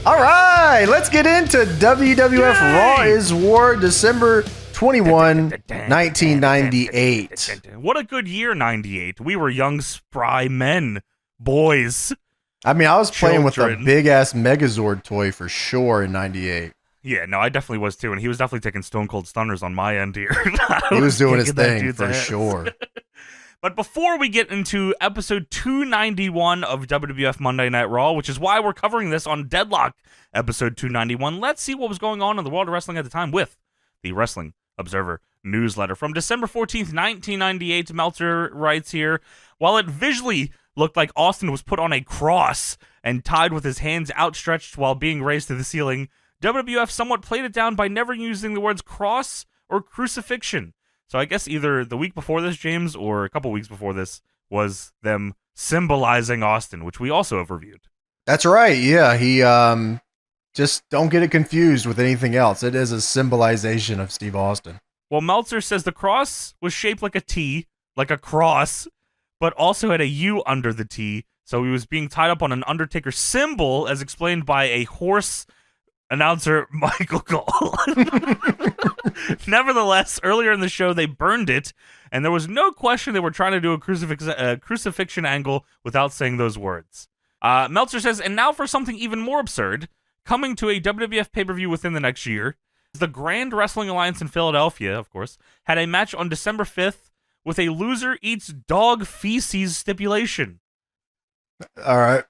All right, let's get into WWF Raw is War, December 21, 1998. What a good year, 98. We were young, spry men, boys. I mean, I was playing with a Children. big-ass Megazord toy for sure in 98. Yeah, no, I definitely was too, and he was definitely taking Stone Cold Stunners on my end here. He was doing his kicking that thing dude's for ass. sure. But before we get into episode 291 of WWF Monday Night Raw, which is why we're covering this on Deadlock episode 291, let's see what was going on in the world of wrestling at the time with the Wrestling Observer newsletter. From December 14th, 1998, Meltzer writes here, while it visually looked like Austin was put on a cross and tied with his hands outstretched while being raised to the ceiling, WWF somewhat played it down by never using the words cross or crucifixion. So I guess either the week before this, James, or a couple weeks before this was them symbolizing Austin, which we also have reviewed. That's right. Yeah, he just don't get it confused with anything else. It is a symbolization of Steve Austin. Well, Meltzer says the cross was shaped like a T, like a cross, but also had a U under the T. So he was being tied up on an Undertaker symbol, as explained by a horse announcer, Michael Cole. Nevertheless, earlier in the show, they burned it, and there was no question they were trying to do a crucifixion angle without saying those words. Meltzer says, and now for something even more absurd, coming to a WWF pay-per-view within the next year, the Grand Wrestling Alliance in Philadelphia, of course, had a match on December 5th with a loser eats dog feces stipulation. All right.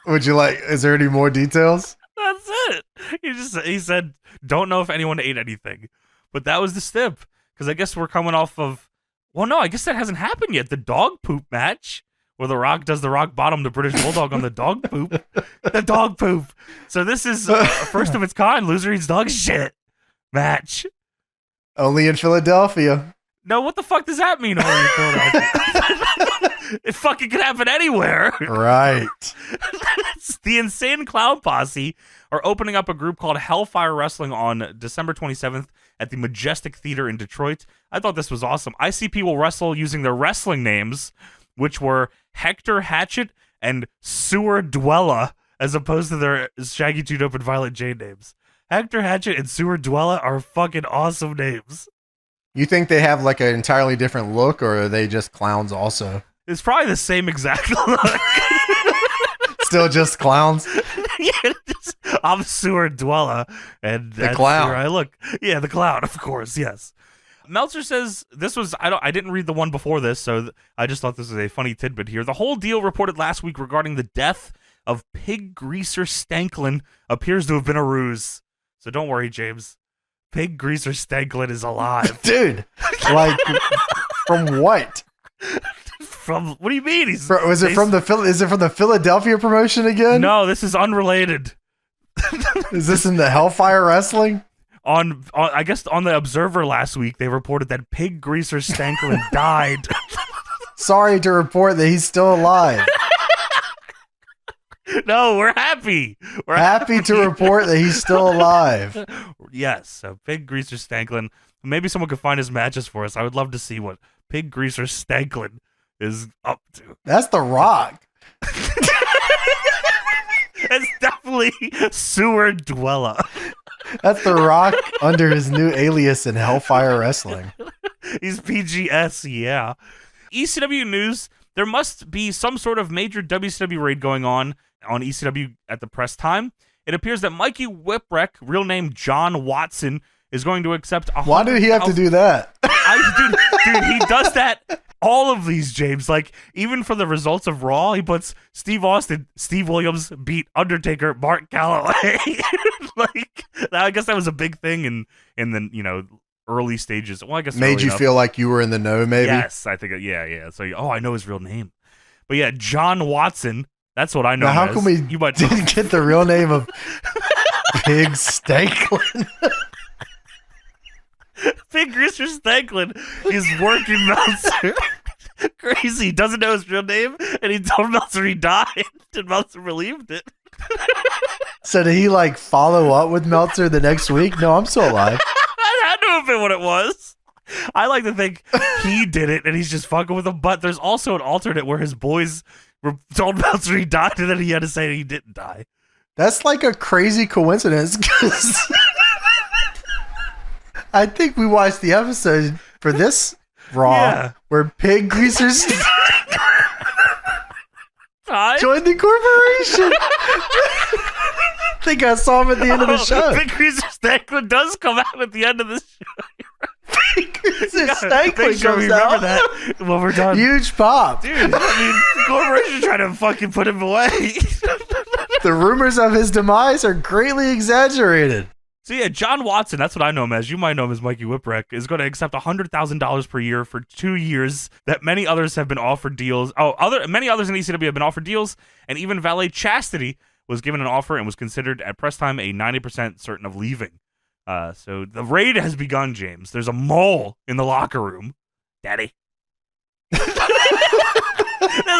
Would you like, is there any more details? That's it. He said, don't know if anyone ate anything. But that was the stip. Because I guess we're coming off of, well, no, I guess that hasn't happened yet. The dog poop match, where The Rock does the Rock bottom the British Bulldog on the dog poop. The dog poop. So this is first of its kind, loser eats dog shit match. Only in Philadelphia. No, what the fuck does that mean, only in Philadelphia? It fucking could happen anywhere. Right. The Insane Clown Posse are opening up a group called Hellfire Wrestling on December 27th at the Majestic Theater in Detroit. I thought this was awesome. ICP will wrestle using their wrestling names, which were Hector Hatchet and Sewer Dwella, as opposed to their Shaggy 2 Dope and Violent J names. Hector Hatchet and Sewer Dwella are fucking awesome names. You think they have like an entirely different look, or are they just clowns also? It's probably the same exact look. Still just clowns? Yeah, I'm Sewer Dwella, and The clown. Where I look. Yeah, the clown, of course, yes. Meltzer says this was, I didn't read the one before this, so I just thought this was a funny tidbit here. The whole deal reported last week regarding the death of Pig Greaser Stanklin appears to have been a ruse. So don't worry, James. Pig Greaser Stanklin is alive. Dude, like, from what? From, what do you mean? Is it from the Philadelphia promotion again? No, this is unrelated. Is this in the Hellfire Wrestling? On I guess on the Observer last week, they reported that Pig Greaser Stanklin died. Sorry to report that he's still alive. No, we're happy. We're happy to report that he's still alive. Yes, so Pig Greaser Stanklin. Maybe someone could find his matches for us. I would love to see what Pig Greaser Stanklin is up to. That's The Rock. It's definitely Sewer Dwella. That's The Rock under his new alias in Hellfire Wrestling. He's PGS, yeah. ECW news, there must be some sort of major WCW raid going on ECW at the press time. It appears that Mikey Whipwreck, real name John Watson, is going to accept a. Why did he have to do that? Dude, he does that all of these, James. Like, even for the results of Raw, he puts Steve Austin, Steve Williams beat Undertaker, Mark Calloway. Like, I guess that was a big thing in the, early stages. Well, I guess made you feel like you were in the know, maybe? Yes, I think, yeah. So, I know his real name. But yeah, John Watson, that's what I know. Now, how come we didn't get the real name of Pig Stanklin? Pig Greaser Stanklin is working Meltzer. Crazy. He doesn't know his real name, and he told Meltzer he died, and Meltzer believed it. So did he, follow up with Meltzer the next week? No, I'm still alive. That had to have been what it was. I like to think he did it, and he's just fucking with him, but there's also an alternate where his boys We're told Meltzer he died, and then he had to say he didn't die. That's like a crazy coincidence because I think we watched the episode for this Raw where Pig Greasers joined the corporation. I think I saw him at the end of the show. Pig Greaser Stanklin does come out at the end of the show. Pig Greaser Stanklin comes remember out. that when we're done. Huge pop. Dude, I mean, the corporation trying to fucking put him away. The rumors of his demise are greatly exaggerated. So yeah, John Watson, that's what I know him as. You might know him as Mikey Whipwreck, is going to accept $100,000 per year for 2 years. That many others have been offered deals. Many others in ECW have been offered deals, and even Valet Chastity was given an offer and was considered at press time a 90% certain of leaving. So the raid has begun, James. There's a mole in the locker room. Daddy. There's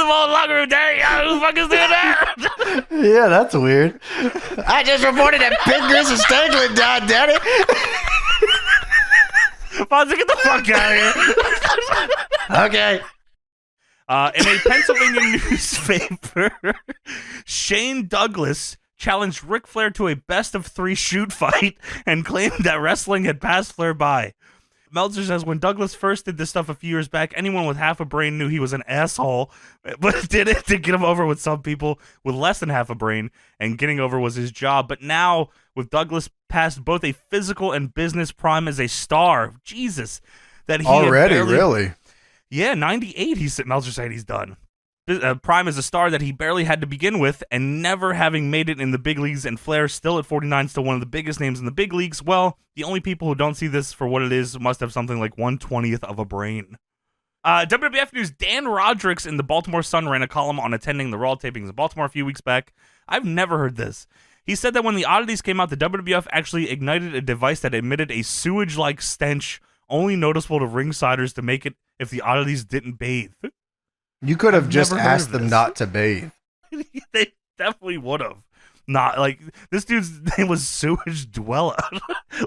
a mole in the locker room, Daddy. Who the fuck is doing that? Yeah, that's weird. I just reported that Pig Greaser Stanklin died, Daddy. Fonzie, get the fuck out of here. Okay. In a Pennsylvania newspaper, Shane Douglas challenged Ric Flair to a best-of-3 shoot fight and claimed that wrestling had passed Flair by. Meltzer says when Douglas first did this stuff a few years back, anyone with half a brain knew he was an asshole, but did it to get him over with some people with less than half a brain, and getting over was his job. But now, with Douglas past both a physical and business prime as a star, Jesus, that he already, really? Yeah, 98, Meltzer said he's done. Prime is a star that he barely had to begin with, and never having made it in the big leagues, and Flair still at 49, still one of the biggest names in the big leagues. Well, the only people who don't see this for what it is must have something like 1/20th of a brain. WWF News, Dan Rodricks in the Baltimore Sun ran a column on attending the Raw tapings in Baltimore a few weeks back. I've never heard this. He said that when the Oddities came out, the WWF actually ignited a device that emitted a sewage-like stench only noticeable to ringsiders to make it if the Oddities didn't bathe. You could have just asked them not to bathe. They definitely would have. Not like this dude's name was Sewage Dweller.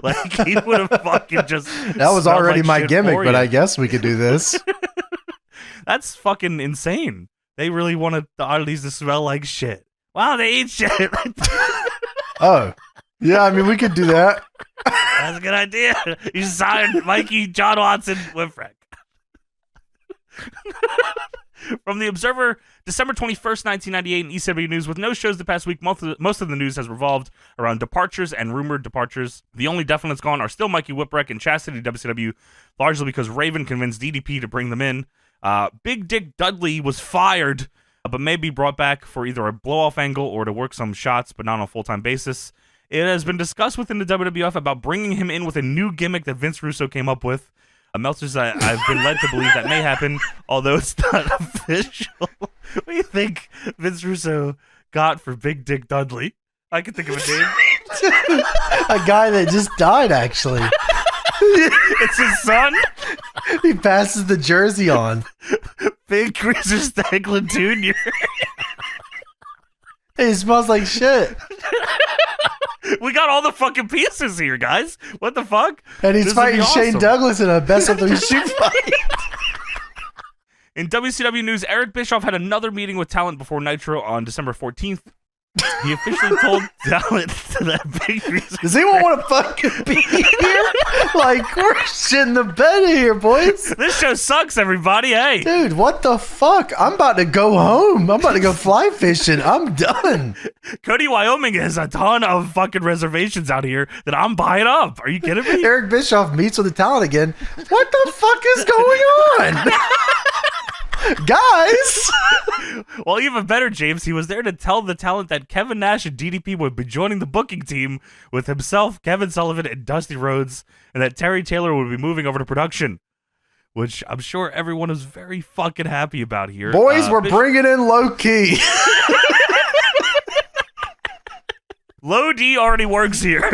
Like he would have fucking just. That was already like my gimmick, but I guess we could do this. That's fucking insane. They really wanted the Oddities to smell like shit. Wow, they eat shit. Oh, yeah. I mean, we could do that. That's a good idea. You signed Mikey John Watson Whipwreck. From the Observer, December 21st, 1998, in ECW News, with no shows the past week, most of the news has revolved around departures and rumored departures. The only definites gone are still Mikey Whipwreck and Chastity WCW, largely because Raven convinced DDP to bring them in. Big Dick Dudley was fired, but may be brought back for either a blow-off angle or to work some shots, but not on a full-time basis. It has been discussed within the WWF about bringing him in with a new gimmick that Vince Russo came up with. Meltzer says, I've been led to believe that may happen, although it's not official. What do you think Vince Russo got for Big Dick Dudley? I can think of a name. A guy that just died, actually. It's his son? He passes the jersey on. Big Greaser Stanklin Jr. Hey, it smells like shit. We got all the fucking pieces here, guys. What the fuck? And he's fighting Shane Douglas in a best-of-3 shoot fight. In WCW News, Eric Bischoff had another meeting with talent before Nitro on December 14th. He officially told talent that Big Greaser... Does anyone want to fucking be here? Like, we're shitting the bed here, boys. This show sucks, everybody. Hey. Dude, what the fuck? I'm about to go home. I'm about to go fly fishing. I'm done. Cody, Wyoming has a ton of fucking reservations out here that I'm buying up. Are you kidding me? Eric Bischoff meets with the talent again. What the fuck is going on? Guys! Well, even better, James, he was there to tell the talent that Kevin Nash and DDP would be joining the booking team with himself, Kevin Sullivan, and Dusty Rhodes, and that Terry Taylor would be moving over to production, which I'm sure everyone is very fucking happy about here. Boys, we're bringing in Low Key. Low D already works here.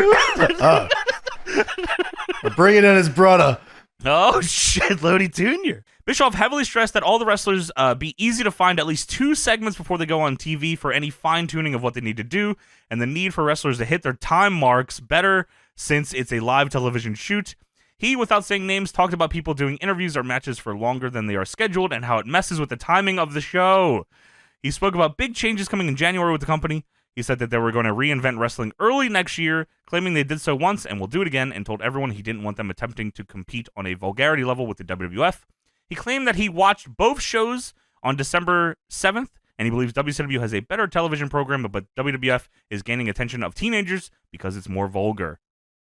We're bringing in his brother. Oh, shit, Lodi Jr. Bischoff heavily stressed that all the wrestlers be easy to find at least 2 segments before they go on TV for any fine-tuning of what they need to do, and the need for wrestlers to hit their time marks better since it's a live television shoot. He, without saying names, talked about people doing interviews or matches for longer than they are scheduled and how it messes with the timing of the show. He spoke about big changes coming in January with the company. He said that they were going to reinvent wrestling early next year, claiming they did so once and will do it again, and told everyone he didn't want them attempting to compete on a vulgarity level with the WWF. He claimed that he watched both shows on December 7th, and he believes WCW has a better television program, but WWF is gaining attention of teenagers because it's more vulgar.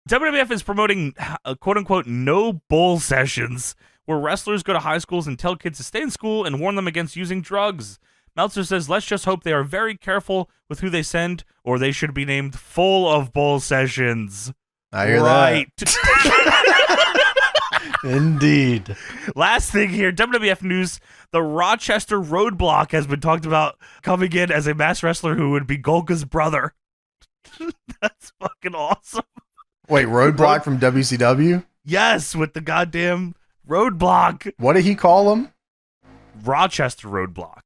WWF is promoting quote-unquote no bull sessions, where wrestlers go to high schools and tell kids to stay in school and warn them against using drugs. Meltzer says, let's just hope they are very careful with who they send, or they should be named full of bull sessions. I hear that. Indeed. Last thing here, WWF news, the Rochester Roadblock has been talked about coming in as a masked wrestler who would be Golka's brother. That's fucking awesome. Wait, Roadblock from WCW? Yes, with the goddamn Roadblock. What did he call him? Rochester Roadblock.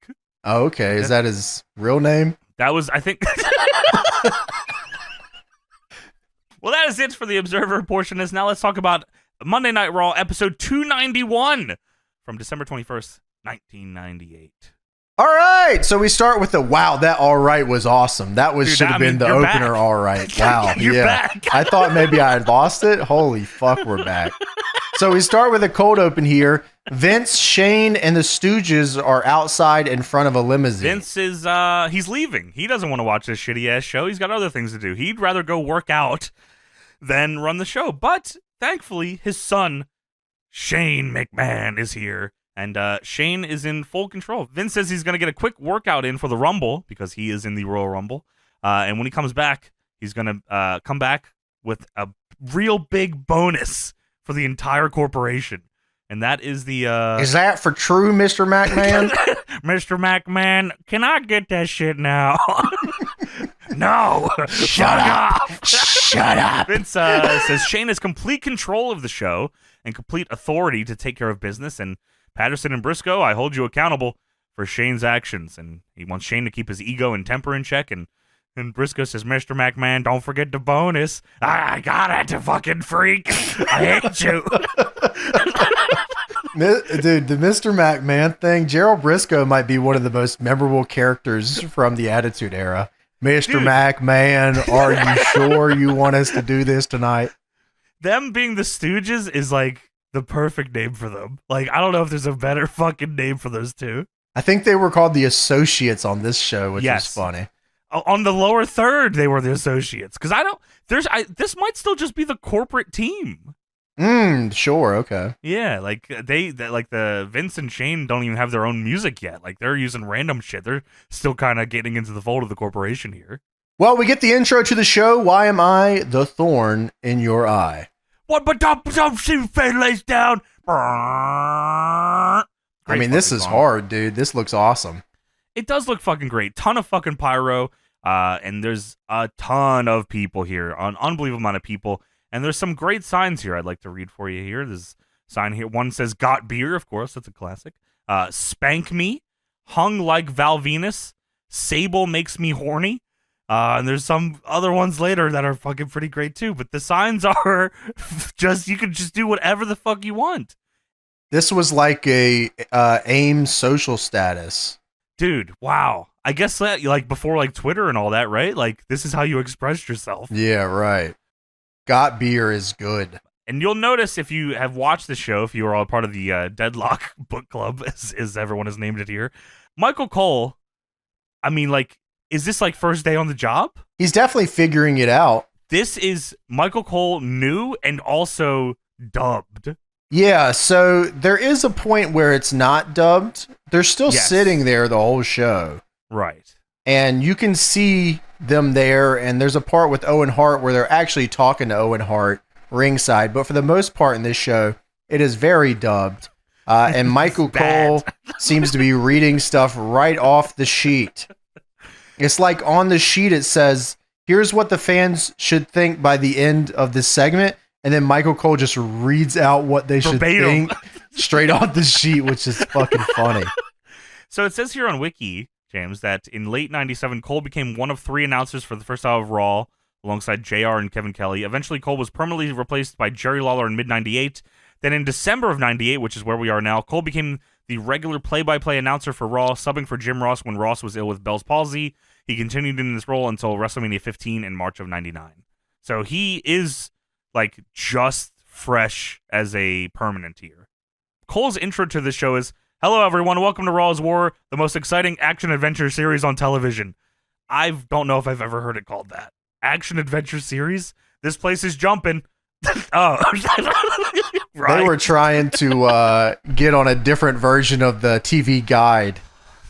Oh, okay. Is that his real name? That was, I think... Well, that is it for the Observer portion. Now let's talk about Monday Night Raw, episode 291 from December 21st, 1998. All right. So we start with the, wow, that all right was awesome. That was should have been the opener, back. All right. Wow. You're back. I thought maybe I had lost it. Holy fuck, we're back. So we start with a cold open here. Vince, Shane, and the Stooges are outside in front of a limousine. Vince is, he's leaving. He doesn't want to watch this shitty-ass show. He's got other things to do. He'd rather go work out than run the show. But, thankfully, his son, Shane McMahon, is here. And Shane is in full control. Vince says he's going to get a quick workout in for the Rumble, because he is in the Royal Rumble. And when he comes back, he's going to come back with a real big bonus for the entire corporation. And that is the... Is that for true, Mr. McMahon? Mr. McMahon, can I get that shit now? No! Shut up! Shut up! Vince says Shane has complete control of the show and complete authority to take care of business, and Patterson and Briscoe, I hold you accountable for Shane's actions. And he wants Shane to keep his ego and temper in check, and Briscoe says, Mr. McMahon, don't forget the bonus. I got it, you fucking freak. I hate you. Dude, the Mr. McMahon thing, Gerald Briscoe might be one of the most memorable characters from the Attitude Era. Mr. McMahon, are you sure you want us to do this tonight? Them being the Stooges is like the perfect name for them. Like, I don't know if there's a better fucking name for those two. I think they were called the Associates on this show, which is funny. On the lower third, they were the Associates. Because this might still just be the corporate team. Sure, okay. Yeah, like like the Vince and Shane don't even have their own music yet. Like, they're using random shit. They're still kind of getting into the fold of the corporation here. Well, we get the intro to the show. Why am I the thorn in your eye? What? But don't lays down. I mean, this is hard, dude. This looks awesome. It does look fucking great. Ton of fucking pyro. And there's a ton of people here, an unbelievable amount of people. And there's some great signs here I'd like to read for you here. There's a sign here. One says, got beer, of course. That's a classic. Spank me. Hung like Val Venus. Sable makes me horny. And there's some other ones later that are fucking pretty great too. But the signs are just, you can just do whatever the fuck you want. This was like a AIM social status. Dude, wow. I guess that, like, before, like, Twitter and all that, right? Like, this is how you expressed yourself. Yeah, right. Got beer is good. And you'll notice if you have watched the show, if you are all part of the Deadlock book club, as everyone has named it here, Michael Cole, I mean, like, is this, like, first day on the job? He's definitely figuring it out. This is Michael Cole new and also dubbed. Yeah, so there is a point where it's not dubbed. They're still sitting there the whole show. Right. And you can see them there, and there's a part with Owen Hart where they're actually talking to Owen Hart ringside. But for the most part in this show, it is very dubbed. And Michael Cole seems to be reading stuff right off the sheet. It's like on the sheet it says, here's what the fans should think by the end of this segment. And then Michael Cole just reads out what they should think straight off the sheet, which is fucking funny. So it says here on Wiki, James, that in late 97, Cole became one of 3 announcers for the first hour of Raw, alongside JR and Kevin Kelly. Eventually, Cole was permanently replaced by Jerry Lawler in mid-98. Then in December of 98, which is where we are now, Cole became the regular play-by-play announcer for Raw, subbing for Jim Ross when Ross was ill with Bell's palsy. He continued in this role until WrestleMania 15 in March of 99. So he is like just fresh as a permanent here. Cole's intro to this show is, "Hello everyone, welcome to Raw's War, the most exciting action-adventure series on television." I don't know if I've ever heard it called that. Action-adventure series? This place is jumping. Oh. Right. They were trying to get on a different version of the TV guide.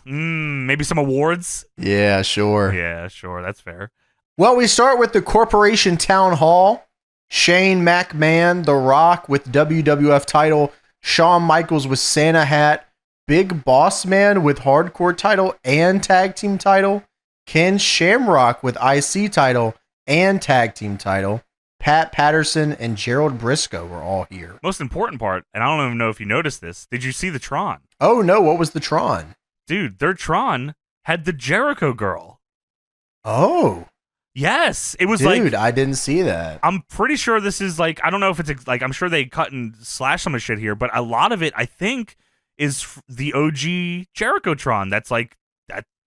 Maybe some awards? Yeah, sure. Yeah, sure. That's fair. Well, we start with the Corporation Town Hall. Shane McMahon, The Rock with WWF title. Shawn Michaels with Santa hat. Big Bossman with Hardcore title and Tag Team title. Ken Shamrock with IC title and Tag Team title. Pat Patterson and Gerald Briscoe were all here. Most important part, and I don't even know if you noticed this, did you see the Tron? Oh, no. What was the Tron? Dude, their Tron had the Jericho girl. Oh. Yes. It was Dude, I didn't see that. I'm pretty sure this is like, I don't know if it's like, I'm sure they cut and slash some of shit here, but a lot of it, I think, is the OG Jericho Tron. That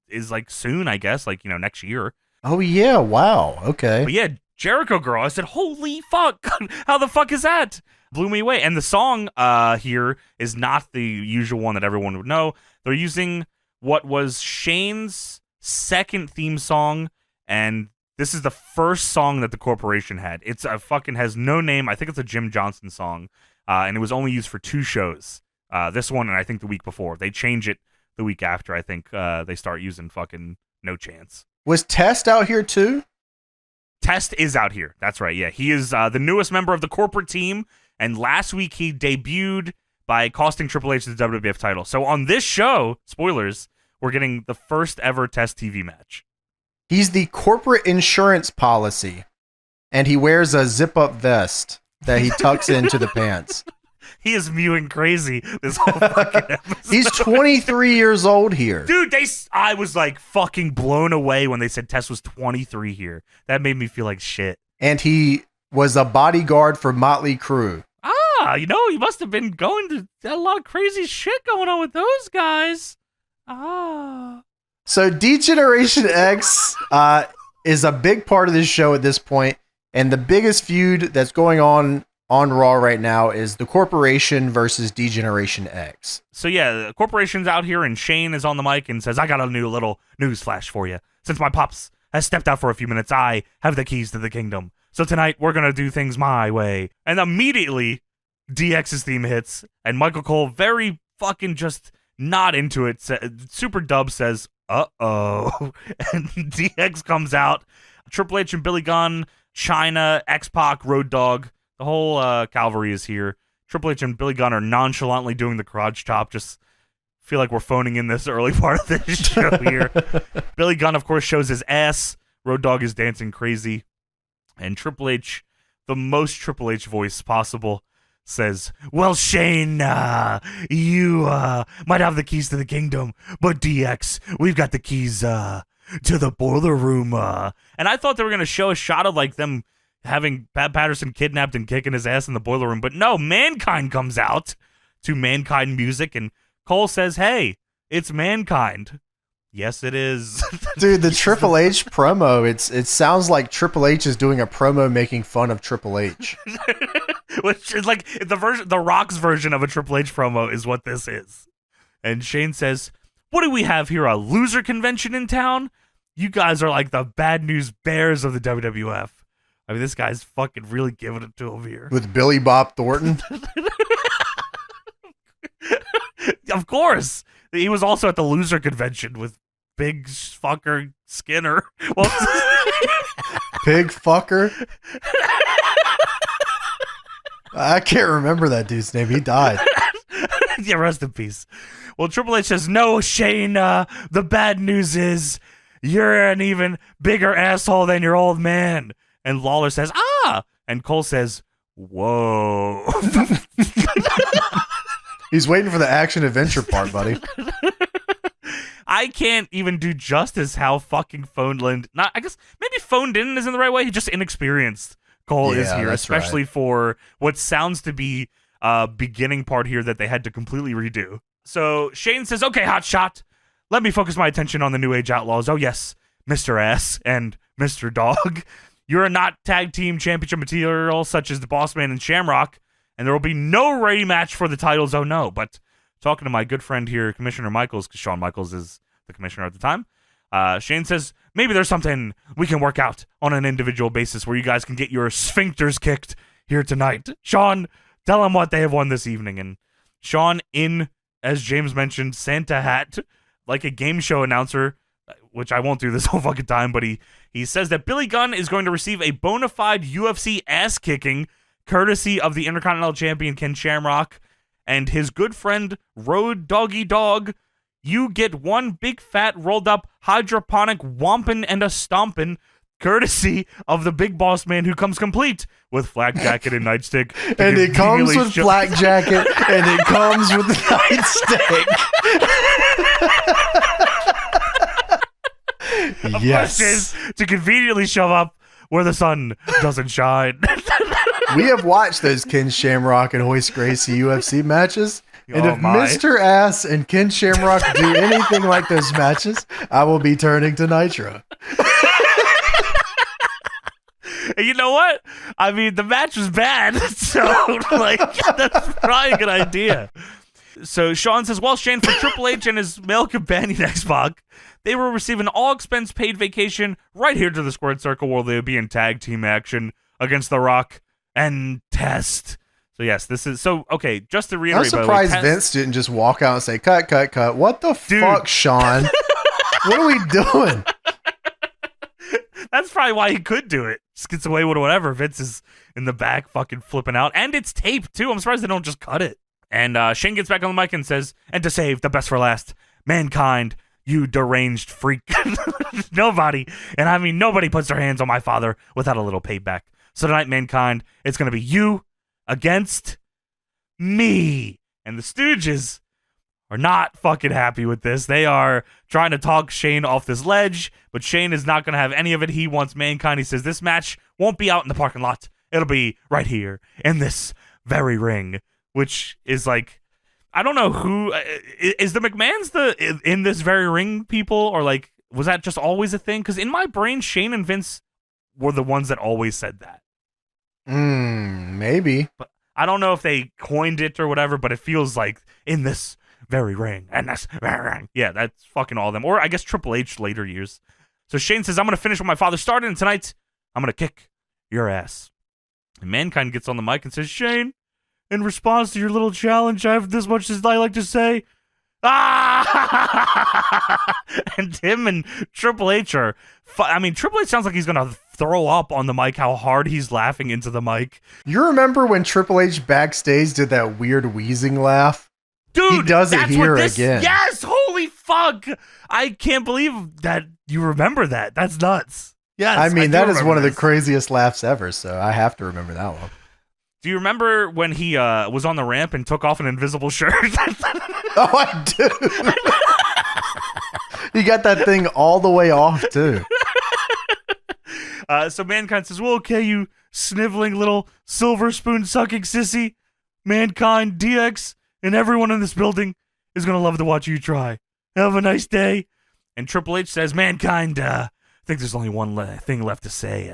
is like soon, I guess, like, next year. Oh, yeah. Wow. Okay. But yeah, Jericho girl. I said, holy fuck. How the fuck is that? Blew me away. And the song here is not the usual one that everyone would know. They're using what was Shane's second theme song, and this is the first song that the corporation had. It's fucking has no name. I think it's a Jim Johnston song, and it was only used for 2 shows. This one and I think the week before. They change it the week after. I think they start using fucking No Chance. Was Test out here too? Test is out here. That's right. Yeah, he is the newest member of the corporate team, and last week he debuted by costing Triple H the WWF title. So on this show, spoilers, we're getting the first ever Test TV match. He's the corporate insurance policy, and he wears a zip-up vest that he tucks into the pants. He is mewing crazy this whole fucking episode. He's 23 years old here. Dude, I was like fucking blown away when they said Test was 23 here. That made me feel like shit. And he was a bodyguard for Motley Crue. You must have been going to a lot of crazy shit going on with those guys. So D-Generation X is a big part of this show at this point, and the biggest feud that's going on Raw right now is the Corporation versus D-Generation X. So yeah, the Corporation's out here, and Shane is on the mic and says, "I got a new little news flash for you. Since my pops has stepped out for a few minutes, I have the keys to the kingdom. So tonight, we're going to do things my way." And immediately, DX's theme hits, and Michael Cole, very fucking just not into it, Super Dub says, "Uh-oh." And DX comes out. Triple H and Billy Gunn, China, X-Pac, Road Dogg, the whole cavalry is here. Triple H and Billy Gunn are nonchalantly doing the crotch chop. Just feel like we're phoning in this early part of this show here. Billy Gunn, of course, shows his ass. Road Dogg is dancing crazy. And Triple H, the most Triple H voice possible, says, "Well, Shane, you might have the keys to the kingdom, but DX, we've got the keys to the boiler room." And I thought they were going to show a shot of like them having Pat Patterson kidnapped and kicking his ass in the boiler room. But no, Mankind comes out to Mankind music, and Cole says, "Hey, it's Mankind." Yes, it is. Dude, the Triple H promo, it sounds like Triple H is doing a promo making fun of Triple H. Which is like the Rock's version of a Triple H promo is what this is. And Shane says, "What do we have here? A loser convention in town? You guys are like the bad news bears of the WWF." I mean, this guy's fucking really giving it to him here. With Billy Bob Thornton? Of course. He was also at the loser convention with Big Fucker Skinner. Pig Fucker? I can't remember that dude's name. He died. Yeah, rest in peace. Well, Triple H says, "No, Shane, the bad news is you're an even bigger asshole than your old man." And Lawler says, "Ah!" And Cole says, "Whoa." He's waiting for the action adventure part, buddy. I can't even do justice how fucking phoned in. I guess maybe phoned in isn't the right way. He's just inexperienced. Cole is here, especially for what sounds to be a beginning part here that they had to completely redo. So Shane says, okay, hot shot. Let me focus my attention on the New Age Outlaws. Oh, yes, Mr. S and Mr. Dog. You're not tag team championship material such as the Bossman and Shamrock, and there will be no rematch for the titles. Oh, no. But talking to my good friend here, Commissioner Michaels, because Shawn Michaels is the commissioner at the time, Shane says, maybe there's something we can work out on an individual basis where you guys can get your sphincters kicked here tonight. Shawn, tell them what they have won this evening. And Shawn, in, as James mentioned, Santa hat, like a game show announcer, which I won't do this whole fucking time, but he says that Billy Gunn is going to receive a bona fide UFC ass-kicking courtesy of the Intercontinental Champion Ken Shamrock and his good friend Road Dogg. You get one big fat rolled up hydroponic whompin' and a stompin' courtesy of the Big Bossman, who comes complete with flak jacket and nightstick. And it comes with flak jacket and it comes with nightstick. Yes. Is to conveniently shove up where the sun doesn't shine. We have watched those Ken Shamrock and Hoist Gracie UFC matches. And if my. Mr. Ass and Ken Shamrock do anything like those matches, I will be turning to Nitro. And you know what? I mean, the match was bad, so like that's probably a good idea. So Shawn says, well, Shane, for Triple H and his male companion X-Pac, they will receive an all-expense paid vacation right here to the Squared Circle where they'll be in tag team action against The Rock and Test. So yes, this is so okay. Just to reiterate, I'm surprised Vince didn't just walk out and say, "Cut, cut, cut." What the fuck, Shawn? What are we doing? That's probably why he could do it. Just gets away with whatever. Vince is in the back, fucking flipping out, and it's taped too. I'm surprised they don't just cut it. And Shane gets back on the mic and says, "And to save the best for last, Mankind, you deranged freak." Nobody, and I mean nobody, puts their hands on my father without a little payback. So tonight, Mankind, it's gonna be you against me. And the Stooges are not fucking happy with this. They are trying to talk Shane off this ledge, but Shane is not going to have any of it. He wants Mankind. He says this match won't be out in the parking lot. It'll be right here in this very ring, which is like, I don't know who is the McMahons in this very ring people, or like, was that just always a thing? Because in my brain, Shane and Vince were the ones that always said that. Maybe. But I don't know if they coined it or whatever, but it feels like in this very ring and this very ring. Yeah, that's fucking all of them. Or I guess Triple H later years. So Shane says, I'm going to finish what my father started, and tonight I'm going to kick your ass. And Mankind gets on the mic and says, Shane, in response to your little challenge, I have this much as I like to say. Ah! And him and Triple H are... I mean, Triple H sounds like he's going to throw up on the mic, how hard he's laughing into the mic. You remember when Triple H backstage did that weird wheezing laugh? Dude, he does it here again. Yes, holy fuck. I can't believe that you remember that. That's nuts. Yes, I mean, that is one of the this. craziest laughs ever, so I have to remember that one. Do you remember when he was on the ramp and took off an invisible shirt? Oh, I do. He got that thing all the way off, too. So Mankind says, well, okay, you sniveling little silver spoon sucking sissy. Mankind, DX, and everyone in this building is going to love to watch you try. Have a nice day. And Triple H says, Mankind, I think there's only one thing left to say.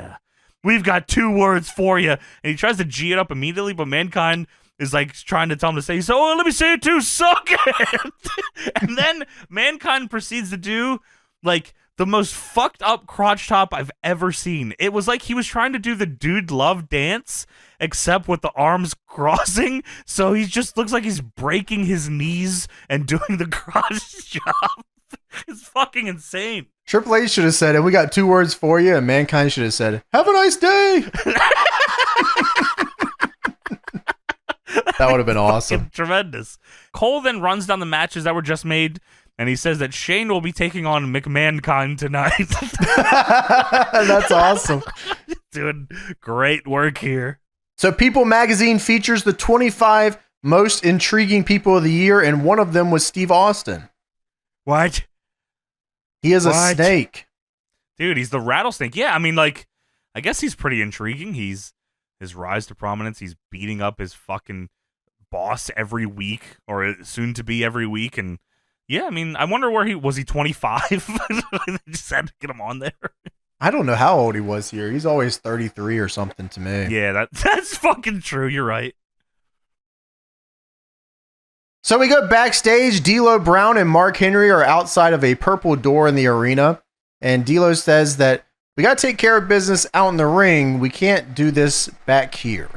We've got 2 words for you. And he tries to G it up immediately, but Mankind is like trying to tell him to say, so let me say it too, suck it. And then Mankind proceeds to do like the most fucked up crotch top I've ever seen. It was like he was trying to do the Dude Love dance, except with the arms crossing. So he just looks like he's breaking his knees and doing the crotch chop. It's fucking insane. Triple H should have said, and we got 2 words for you, and Mankind should have said, have a nice day. That would have been awesome. Tremendous. Cole then runs down the matches that were just made, and he says that Shane will be taking on McMahonkind tonight. That's awesome. Doing great work here. So People Magazine features the 25 most intriguing people of the year, and one of them was Steve Austin. What? He is a snake. Dude, he's the rattlesnake. Yeah, I mean, like, I guess he's pretty intriguing. His rise to prominence, he's beating up his fucking boss every week, or soon to be every week. And yeah, I mean, I wonder where he 25? They just had to get him on there. I don't know how old he was here. He's always 33 or something to me. Yeah, that's fucking true. You're right. So we go backstage. DLo Brown and Mark Henry are outside of a purple door in the arena. And DLo says that we got to take care of business out in the ring. We can't do this back here.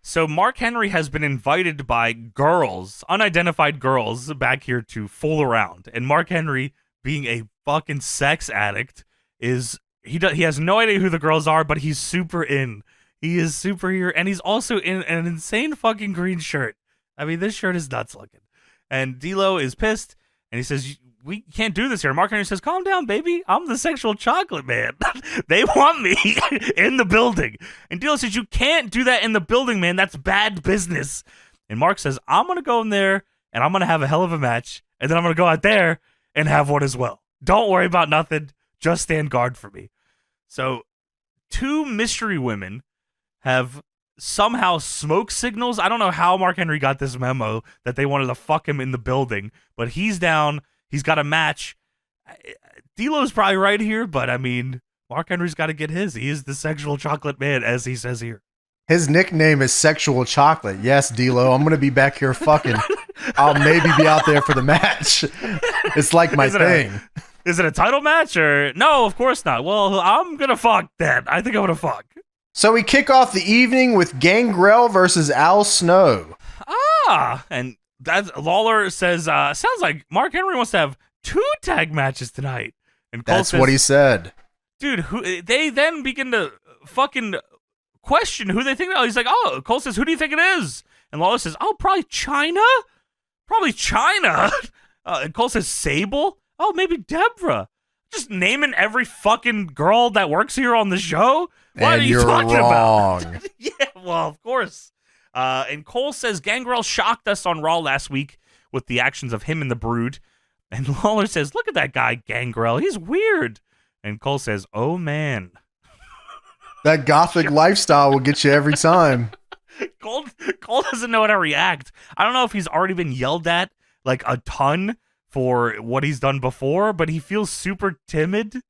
So Mark Henry has been invited by girls, unidentified girls, back here to fool around. And Mark Henry, being a fucking sex addict, he has no idea who the girls are, but he's super in. He is super here, and he's also in an insane fucking green shirt. I mean, this shirt is nuts looking. And DLo is pissed, and he says, we can't do this here. Mark Henry says, calm down, baby. I'm the sexual chocolate man. They want me in the building. And DLo says, you can't do that in the building, man. That's bad business. And Mark says, I'm going to go in there, and I'm going to have a hell of a match, and then I'm going to go out there and have one as well. Don't worry about nothing. Just stand guard for me. So 2 mystery women have somehow smoke signals. I don't know how Mark Henry got this memo that they wanted to fuck him in the building, but he's down. He's got a match. DLo's probably right here, but I mean, Mark Henry's got to get his. He is the sexual chocolate man, as he says here. His nickname is Sexual Chocolate. Yes, DLo, I'm going to be back here fucking. I'll maybe be out there for the match. It's like my thing. Is it a title match or no? Of course not. Well, I'm gonna fuck then. I think I'm gonna fuck. So we kick off the evening with Gangrel versus Al Snow. And that Lawler says, sounds like Mark Henry wants to have 2 tag matches tonight. And Cole says, what he said. Dude, they then begin to fucking question who they think. He's like, oh, Cole says, who do you think it is? And Lawler says, oh, probably China. Probably China. And Cole says, Sable. Oh, maybe Deborah. Just naming every fucking girl that works here on the show? What are you talking about? Yeah, well, of course. And Cole says Gangrel shocked us on Raw last week with the actions of him and the Brood. And Lawler says, look at that guy, Gangrel. He's weird. And Cole says, oh, man. That gothic lifestyle will get you every time. Cole doesn't know how to react. I don't know if he's already been yelled at like a ton for what he's done before, but he feels super timid.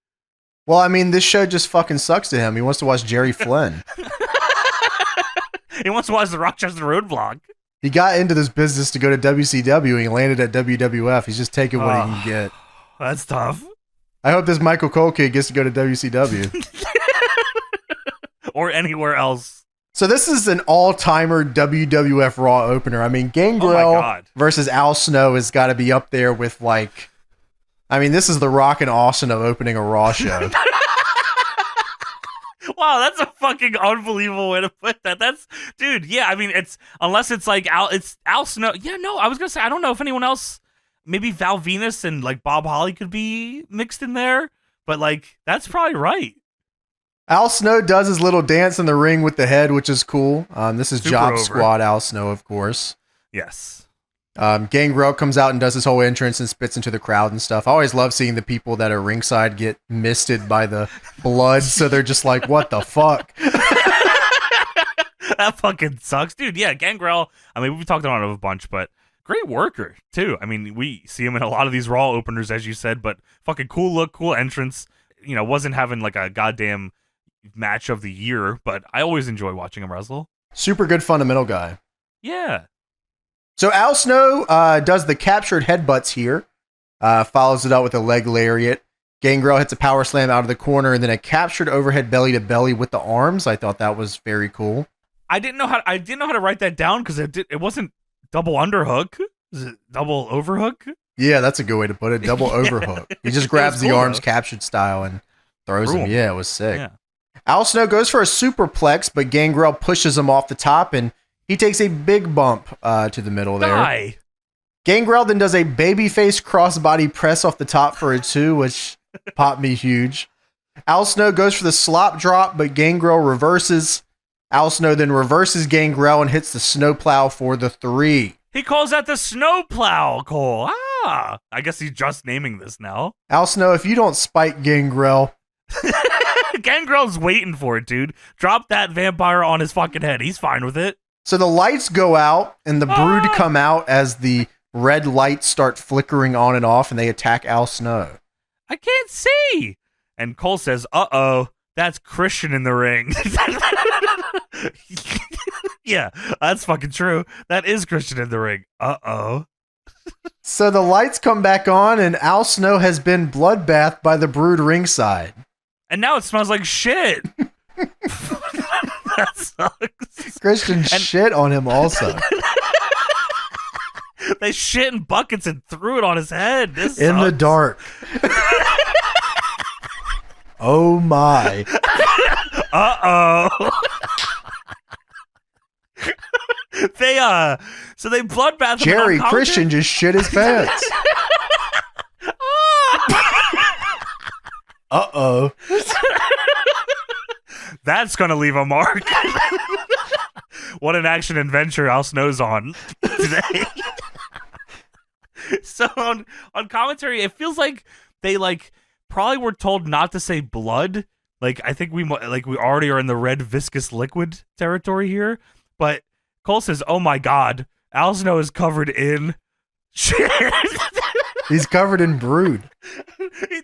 Well, I mean, this show just fucking sucks to him. He wants to watch Jerry Flynn. He wants to watch the Rochester Roadblock. He got into this business to go to WCW, and he landed at WWF. He's just taking what he can get. That's tough. I hope this Michael Cole kid gets to go to WCW. Or anywhere else. So this is an all-timer WWF Raw opener. I mean, Gangrel versus Al Snow has got to be up there with, like, I mean, this is the Rock and Austin of opening a Raw show. Wow, that's a fucking unbelievable way to put that. That's, dude, yeah, I mean, unless it's like Al Snow. Yeah, no, I was going to say, I don't know if anyone else, maybe Val Venus and, like, Bob Holly could be mixed in there, but, like, that's probably right. Al Snow does his little dance in the ring with the head, which is cool. This is Super Job over. Squad Al Snow, of course. Yes. Gangrel comes out and does his whole entrance and spits into the crowd and stuff. I always love seeing the people that are ringside get misted by the blood, so they're just like, what the fuck? That fucking sucks. Dude, yeah, Gangrel, I mean, we've talked about him a bunch, but great worker, too. I mean, we see him in a lot of these Raw openers, as you said, but fucking cool look, cool entrance. You know, wasn't having like a goddamn match of the year, but I always enjoy watching him wrestle. Super good fundamental guy. Yeah. So Al Snow does the captured headbutts here, follows it up with a leg lariat. Gangrel hits a power slam out of the corner and then a captured overhead belly to belly with the arms. I thought that was very cool. I didn't know how to write that down because it wasn't double underhook. Is it double overhook? Yeah, that's a good way to put it. Double overhook. He just grabs the arms captured style and throws them. Yeah, it was sick. Yeah. Al Snow goes for a superplex, but Gangrel pushes him off the top, and he takes a big bump to the middle there. Gangrel then does a babyface crossbody press off the top for a 2, which popped me huge. Al Snow goes for the slop drop, but Gangrel reverses. Al Snow then reverses Gangrel and hits the snowplow for the 3. He calls that the snowplow, Cole. I guess he's just naming this now. Al Snow, if you don't spike Gangrel... Gangrel's waiting for it, dude. Drop that vampire on his fucking head. He's fine with it. So the lights go out and the Brood come out as the red lights start flickering on and off and they attack Al Snow. I can't see. And Cole says, uh-oh, that's Christian in the ring. Yeah, that's fucking true. That is Christian in the ring. Uh-oh. So the lights come back on and Al Snow has been bloodbathed by the Brood ringside. And now it smells like shit. That sucks. Christian shit on him also. They shit in buckets and threw it on his head. This in sucks. the dark. Oh my. Uh-oh. So they bloodbath him. Jerry Christian just shit his pants. Uh-oh. That's gonna leave a mark. What an action adventure Al Snow's on today. So on commentary, it feels like they probably were told not to say blood. I think we already are in the red viscous liquid territory here. But Cole says, "Oh my God, Al Snow is covered in shit." He's covered in Brood.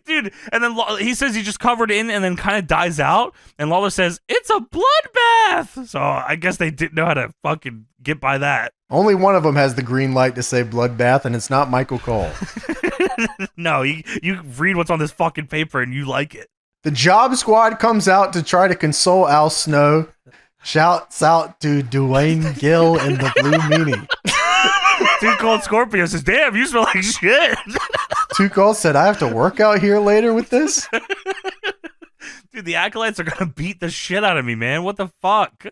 Dude, and then he says he just covered in and then kind of dies out. And Lawler says, "It's a bloodbath." So I guess they didn't know how to fucking get by that. Only one of them has the green light to say bloodbath, and it's not Michael Cole. No, you read what's on this fucking paper and you like it. The Job Squad comes out to try to console Al Snow. Shouts out to Dwayne Gill and the Blue Meanie. Too Cold Scorpio says, "Damn, you smell like shit." Too Cold said, "I have to work out here later with this." Dude, the Acolytes are gonna beat the shit out of me, man. What the fuck?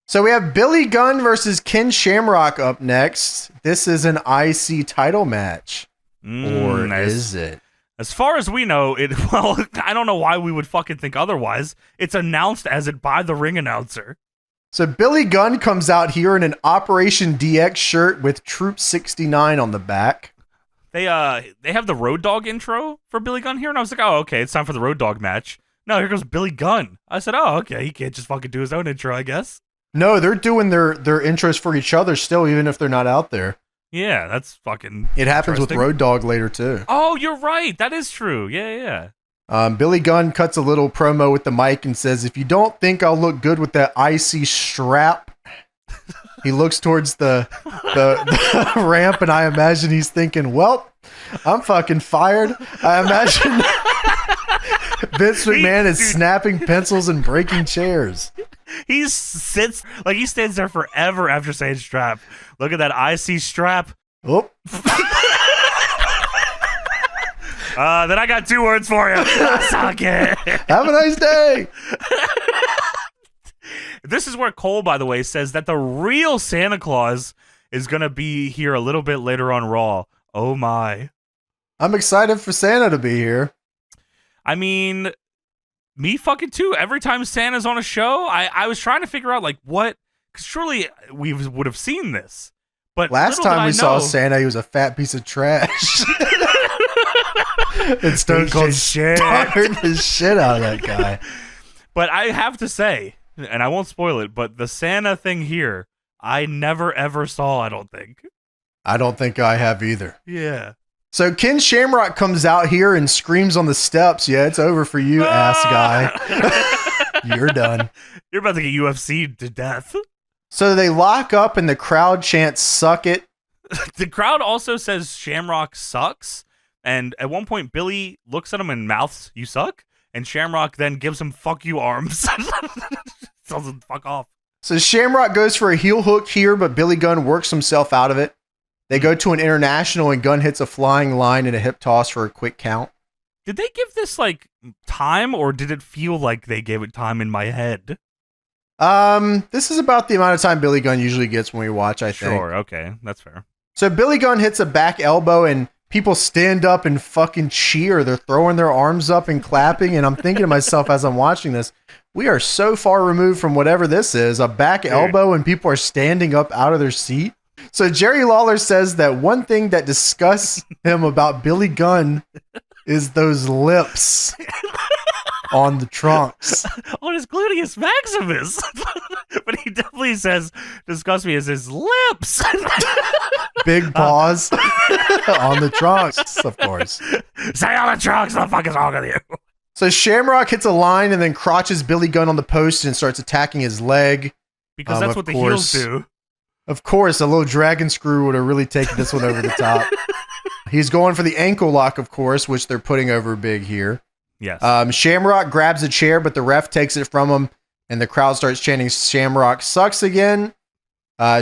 So we have Billy Gunn versus Ken Shamrock up next. This is an IC title match. Or nice. Is it? As far as we know, I don't know why we would fucking think otherwise. It's announced as it by the ring announcer. So Billy Gunn comes out here in an Operation DX shirt with Troop 69 on the back. They have the Road Dogg intro for Billy Gunn here, and I was like, oh, okay, it's time for the Road Dogg match. No, here goes Billy Gunn. I said, oh, okay, he can't just fucking do his own intro, I guess. No, they're doing their intros for each other still, even if they're not out there. Yeah, that's fucking It happens with Road Dogg later, too. Oh, you're right. That is true. Yeah. Billy Gunn cuts a little promo with the mic and says, "If you don't think I'll look good with that IC strap," he looks towards the ramp, and I imagine he's thinking, "Well, I'm fucking fired." I imagine Vince McMahon is snapping pencils and breaking chairs. He stands there forever after saying strap. Look at that IC strap. Oh. Then I got 2 words for you. Suck it. Have a nice day. This is where Cole, by the way, says that the real Santa Claus is going to be here a little bit later on Raw. Oh my. I'm excited for Santa to be here. I mean, me fucking too. Every time Santa's on a show, I was trying to figure out what, because surely we would have seen this. But last time we saw Santa, he was a fat piece of trash. And Stone Cold started his shit out of that guy. But I have to say, and I won't spoil it, but the Santa thing here, I never ever saw, I don't think. I don't think I have either. Yeah. So Ken Shamrock comes out here and screams on the steps, "Yeah, it's over for you, ass guy. You're done. You're about to get UFC to death." So they lock up and the crowd chants, "Suck it." The crowd also says Shamrock sucks. And at one point, Billy looks at him and mouths, "You suck." And Shamrock then gives him "fuck you" arms. Tells him fuck off. So Shamrock goes for a heel hook here, but Billy Gunn works himself out of it. They go to an international and Gunn hits a flying line and a hip toss for a quick count. Did they give this time, or did it feel like they gave it time in my head? This is about the amount of time Billy Gunn usually gets when we watch, I think. Sure, okay, that's fair. So Billy Gunn hits a back elbow and people stand up and fucking cheer. They're throwing their arms up and clapping. And I'm thinking to myself as I'm watching this, we are so far removed from whatever this is, a back elbow, and people are standing up out of their seat. So Jerry Lawler says that one thing that disgusts him about Billy Gunn is those lips on the trunks. On his gluteus maximus. but he definitely says, disgust me, is his lips. Big paws on the trunks, of course. Say on the trunks, what the fuck is wrong with you? So Shamrock hits a line and then crotches Billy Gunn on the post and starts attacking his leg. Because that's what the heels do. Of course, a little dragon screw would have really taken this one over the top. He's going for the ankle lock, of course, which they're putting over big here. Yes. Shamrock grabs a chair, but the ref takes it from him, and the crowd starts chanting, Shamrock sucks again.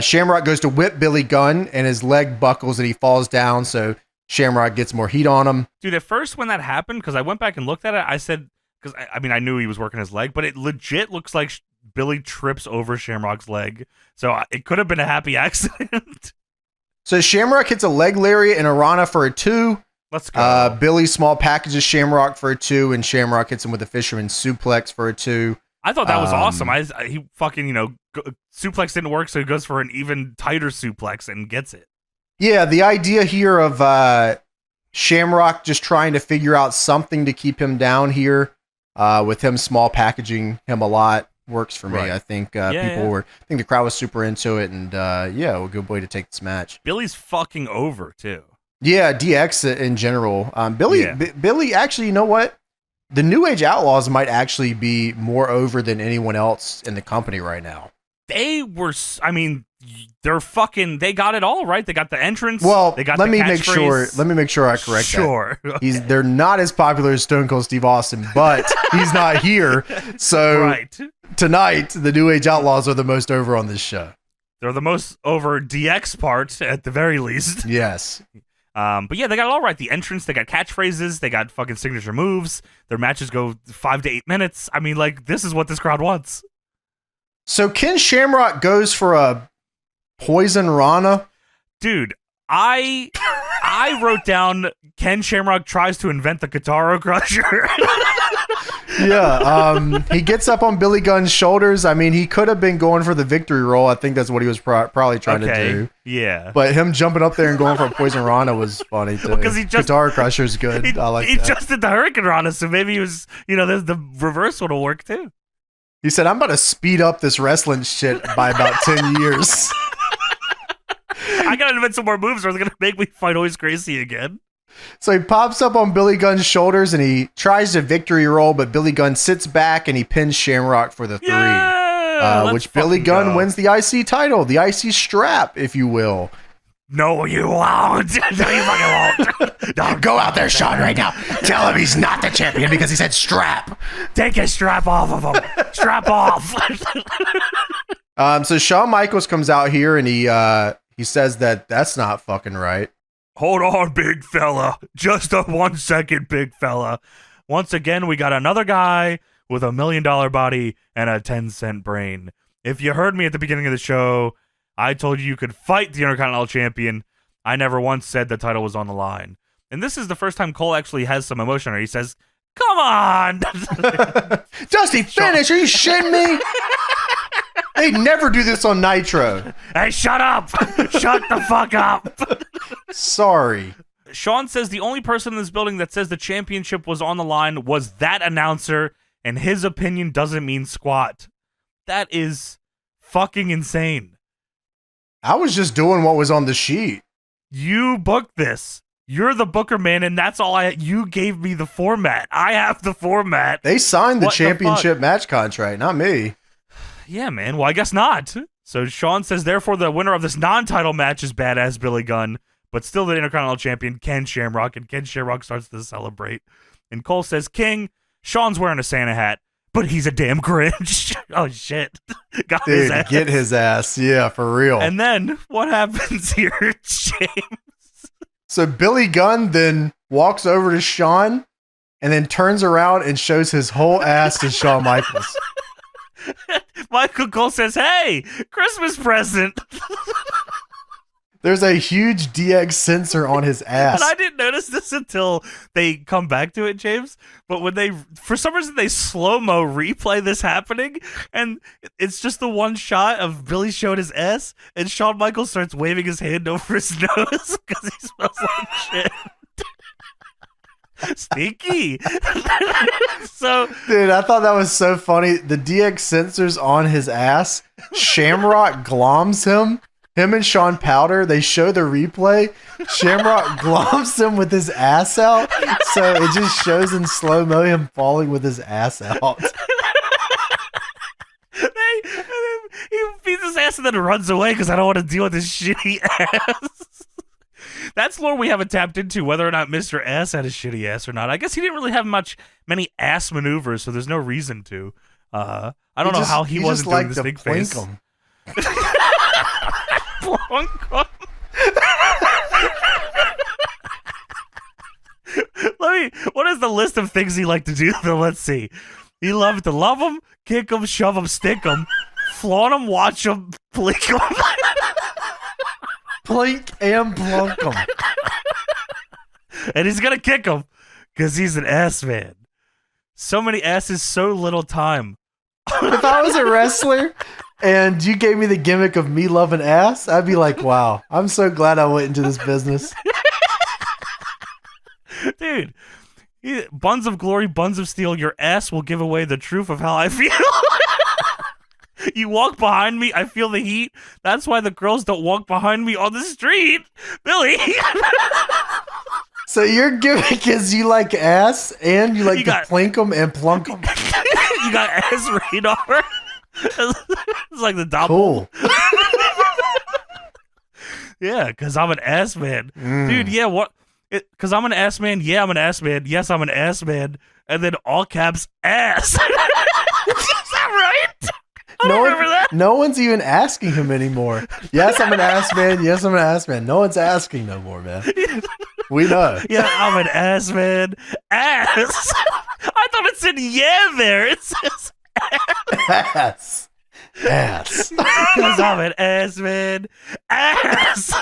Shamrock goes to whip Billy Gunn, and his leg buckles, and he falls down, so Shamrock gets more heat on him. Dude, at first when that happened, because I went back and looked at it, I said, because I mean, I knew he was working his leg, but it legit looks like Billy trips over Shamrock's leg. So it could have been a happy accident. So Shamrock hits a leg lariat and a Rana for a 2. Let's go. Billy small packages Shamrock for a 2, and Shamrock hits him with a fisherman suplex for a 2. I thought that was awesome. He fucking, suplex didn't work, so he goes for an even tighter suplex and gets it. Yeah, the idea here of Shamrock just trying to figure out something to keep him down here, with him small packaging him a lot, works for me. Right. I think I think the crowd was super into it, and a good way to take this match. Billy's fucking over too. Yeah, DX in general. Billy, actually, you know what? The New Age Outlaws might actually be more over than anyone else in the company right now. They were, they're fucking, they got it all, right? They got the entrance. Well, they got let the me make sure I correct Sure. that. Okay. They're not as popular as Stone Cold Steve Austin, but he's not here. So right. Tonight, the New Age Outlaws are the most over on this show. They're the most over DX part at the very least. Yes. But yeah, they got it all right. The entrance, they got catchphrases, they got fucking signature moves. Their matches go 5 to 8 minutes. I mean, this is what this crowd wants. So Ken Shamrock goes for a poison Rana. Dude, I wrote down Ken Shamrock tries to invent the Kataro Crusher. Yeah, he gets up on Billy Gunn's shoulders. I mean, he could have been going for the victory roll. I think that's what he was probably trying to do. Yeah. But him jumping up there and going for a poison Rana was funny too. Because he just Kataro Crusher's good. I like that. He just did the Hurricane Rana, so maybe he was, the reverse would have worked too. He said, I'm about to speed up this wrestling shit by about 10 years. I gotta invent some more moves or it's gonna make me fight Always Gracie again. So he pops up on Billy Gunn's shoulders and he tries to victory roll, but Billy Gunn sits back and he pins Shamrock for the 3. Yeah, which Billy Gunn wins the IC title, the IC strap, if you will. No, you won't. No, you fucking won't. No, go out there, Sean, right now. Tell him he's not the champion because he said strap. Take his strap off of him. Strap off. So Shawn Michaels comes out here and he says that that's not fucking right. Hold on, big fella. Just a 1 second, big fella. Once again, we got another guy with $1 million body and a 10-cent brain. If you heard me at the beginning of the show, I told you could fight the Intercontinental Champion. I never once said the title was on the line. And this is the first time Cole actually has some emotion, or he says, come on! Dusty, finish! Are you shitting me? They never do this on Nitro. Hey, shut up! Shut the fuck up! Sorry. Sean says the only person in this building that says the championship was on the line was that announcer, and his opinion doesn't mean squat. That is fucking insane. I was just doing what was on the sheet. You booked this. You're the booker, man, and that's all you gave me the format. I have the format. They signed the championship match contract, not me. Yeah, man. Well, I guess not. So Sean says, therefore, the winner of this non-title match is badass Billy Gunn, but still the Intercontinental Champion, Ken Shamrock, and Ken Shamrock starts to celebrate. And Cole says, King, Sean's wearing a Santa hat, but he's a damn Grinch. Oh, shit. Got Dude, his ass. get his ass. Yeah, for real. And then what happens here, James? So Billy Gunn then walks over to Shawn and then turns around and shows his whole ass to Shawn Michaels. Michael Cole says, hey, Christmas present. There's a huge DX sensor on his ass. And I didn't notice this until they come back to it, James. But when for some reason, they slow-mo replay this happening, and it's just the one shot of Billy showing his ass, and Shawn Michaels starts waving his hand over his nose because he smells like shit. Sneaky. So, dude, I thought that was so funny. The DX sensors on his ass. Shamrock gloms him. Him and Sean Powder, they show the replay. Shamrock gloms him with his ass out. So it just shows in slow-mo him falling with his ass out. He beats his ass and then runs away because I don't want to deal with his shitty ass. That's lore we haven't tapped into, whether or not Mr. Ass had a shitty ass or not. I guess he didn't really have many ass maneuvers, so there's no reason to. I don't know how he wasn't doing this big face. What is the list of things he liked to do? Let's see. He loved to love him, kick him, shove him, stick him, flaunt him, watch him, blink him. Plink and plunk him. And he's gonna kick him because he's an ass man. So many asses, so little time. If I was a wrestler and you gave me the gimmick of me loving ass, I'd be like, wow, I'm so glad I went into this business. Dude, buns of glory, buns of steel, your ass will give away the truth of how I feel. You walk behind me, I feel the heat. That's why the girls don't walk behind me on the street. Billy. So your gimmick is you like ass and you like to plink them and plunk them. You got ass radar. It's like the double. Cool. Yeah, because I'm an ass man. Dude, yeah, what? Because I'm an ass man. Yeah, I'm an ass man. Yes, I'm an ass man. And then all caps, ass. Is that right? I don't remember that. No one's even asking him anymore. Yes, I'm an ass man. Yes, I'm an ass man. No one's asking no more, man. We know. Yeah, I'm an ass man. Ass. I thought it said yeah there. It says ass. Ass. Because I'm an ass man. Ass.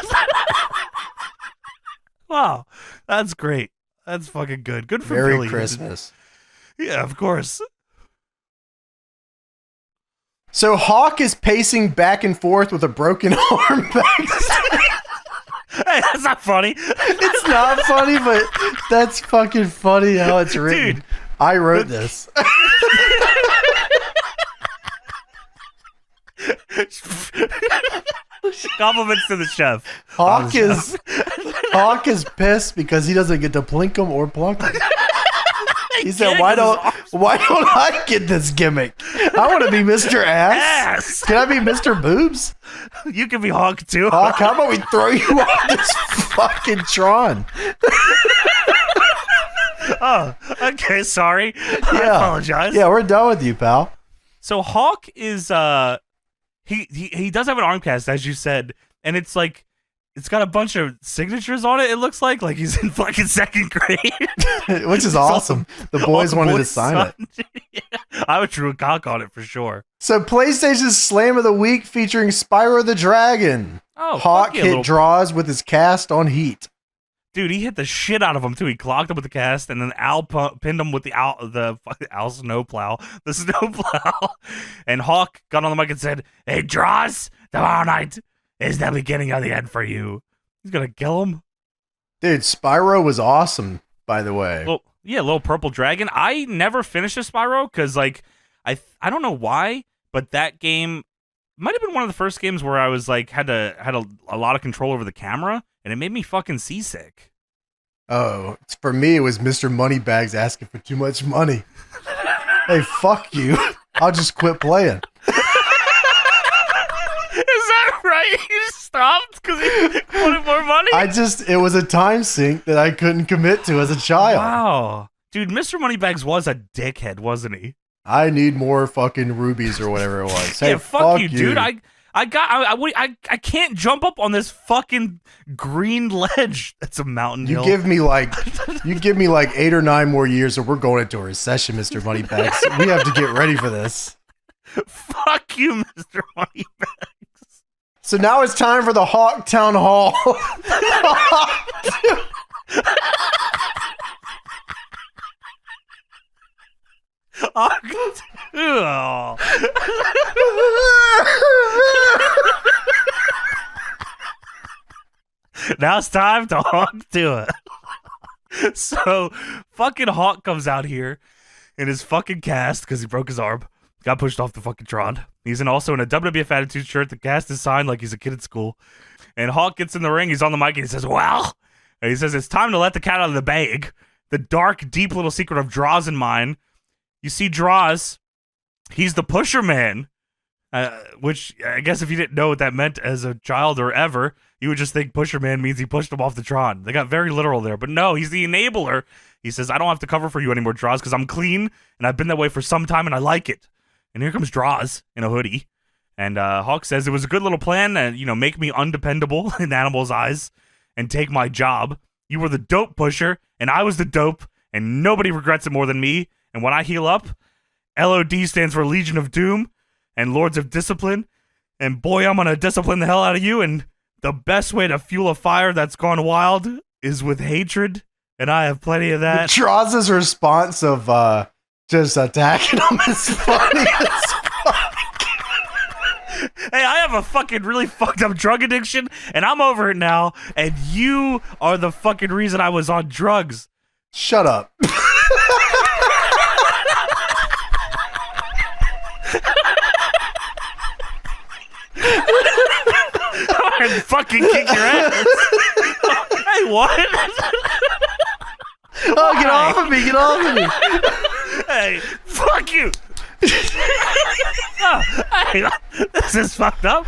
Wow. That's great. That's fucking good. Good for Merry Billy. Christmas. Yeah, of course. So Hawk is pacing back and forth with a broken arm backstage. Hey, that's not funny. It's not funny, but that's fucking funny how it's written. Dude, I wrote this. Compliments to the chef. Hawk is pissed because he doesn't get to plink him or plunk him. He said, why don't I get this gimmick? I want to be Mr. Ass. Can I be Mr. Boobs? You can be Hawk too. Hawk, how about we throw you off this fucking Tron? Oh, okay, sorry. I apologize. Yeah, we're done with you, pal. So Hawk is he does have an arm cast, as you said, and it's like it's got a bunch of signatures on it. It looks like he's in fucking second grade, which is awesome. The boys wanted to sign it. Yeah, I would drew a cock on it for sure. So PlayStation's Slam of the Week featuring Spyro the Dragon. Oh, Hawk hit Droz with his cast on Heat. Dude, he hit the shit out of him too. He clocked him with the cast, and then Al pinned him with the Al snowplow, the snowplow. And Hawk got on the mic and said, "Hey, Droz, tomorrow night is the beginning of the end for you." He's gonna kill him. Dude, Spyro was awesome, by the way. Well, yeah, little purple dragon. I never finished a Spyro because, like, I don't know why, but that game might have been one of the first games where I was like had a lot of control over the camera, and it made me fucking seasick. Oh, for me, it was Mr. Moneybags asking for too much money. Hey, fuck you. I'll just quit playing. Is that right? You just stopped because he wanted more money? It was a time sink that I couldn't commit to as a child. Wow. Dude, Mr. Moneybags was a dickhead, wasn't he? I need more fucking rubies or whatever it was. Hey, yeah, fuck you, dude. I can't jump up on this fucking green ledge. That's a mountain hill. You give me like 8 or 9 more years or we're going into a recession, Mr. Moneybags. We have to get ready for this. Fuck you, Mr. Moneybags. So now it's time for the Hawk Town Hall. Now it's time to Hawk to it. So fucking Hawk comes out here in his fucking cast because he broke his arm. Got pushed off the fucking Tron. He's also in a WWF Attitude shirt. The cast is signed like he's a kid at school. And Hawk gets in the ring. He's on the mic and he says, well, and he says, it's time to let the cat out of the bag. The dark, deep little secret of Droz in mine. You see Droz, he's the pusher man. Which I guess if you didn't know what that meant as a child or ever, you would just think pusher man means he pushed him off the Tron. They got very literal there. But no, he's the enabler. He says, I don't have to cover for you anymore, Droz, because I'm clean and I've been that way for some time and I like it. And here comes Droz in a hoodie. And Hawk says it was a good little plan and, make me undependable in Animal's eyes and take my job. You were the dope pusher and I was the dope and nobody regrets it more than me. And when I heal up, LOD stands for Legion of Doom and Lords of Discipline. And boy, I'm going to discipline the hell out of you. And the best way to fuel a fire that's gone wild is with hatred. And I have plenty of that. Droz's response of just attacking him is funny as fuck. Hey, I have a fucking really fucked up drug addiction, and I'm over it now, and you are the fucking reason I was on drugs. Shut up. I'd fucking kick your ass. Hey, what? Oh, get off of me, get off of me. Hey, fuck you. Oh, hey, this is fucked up.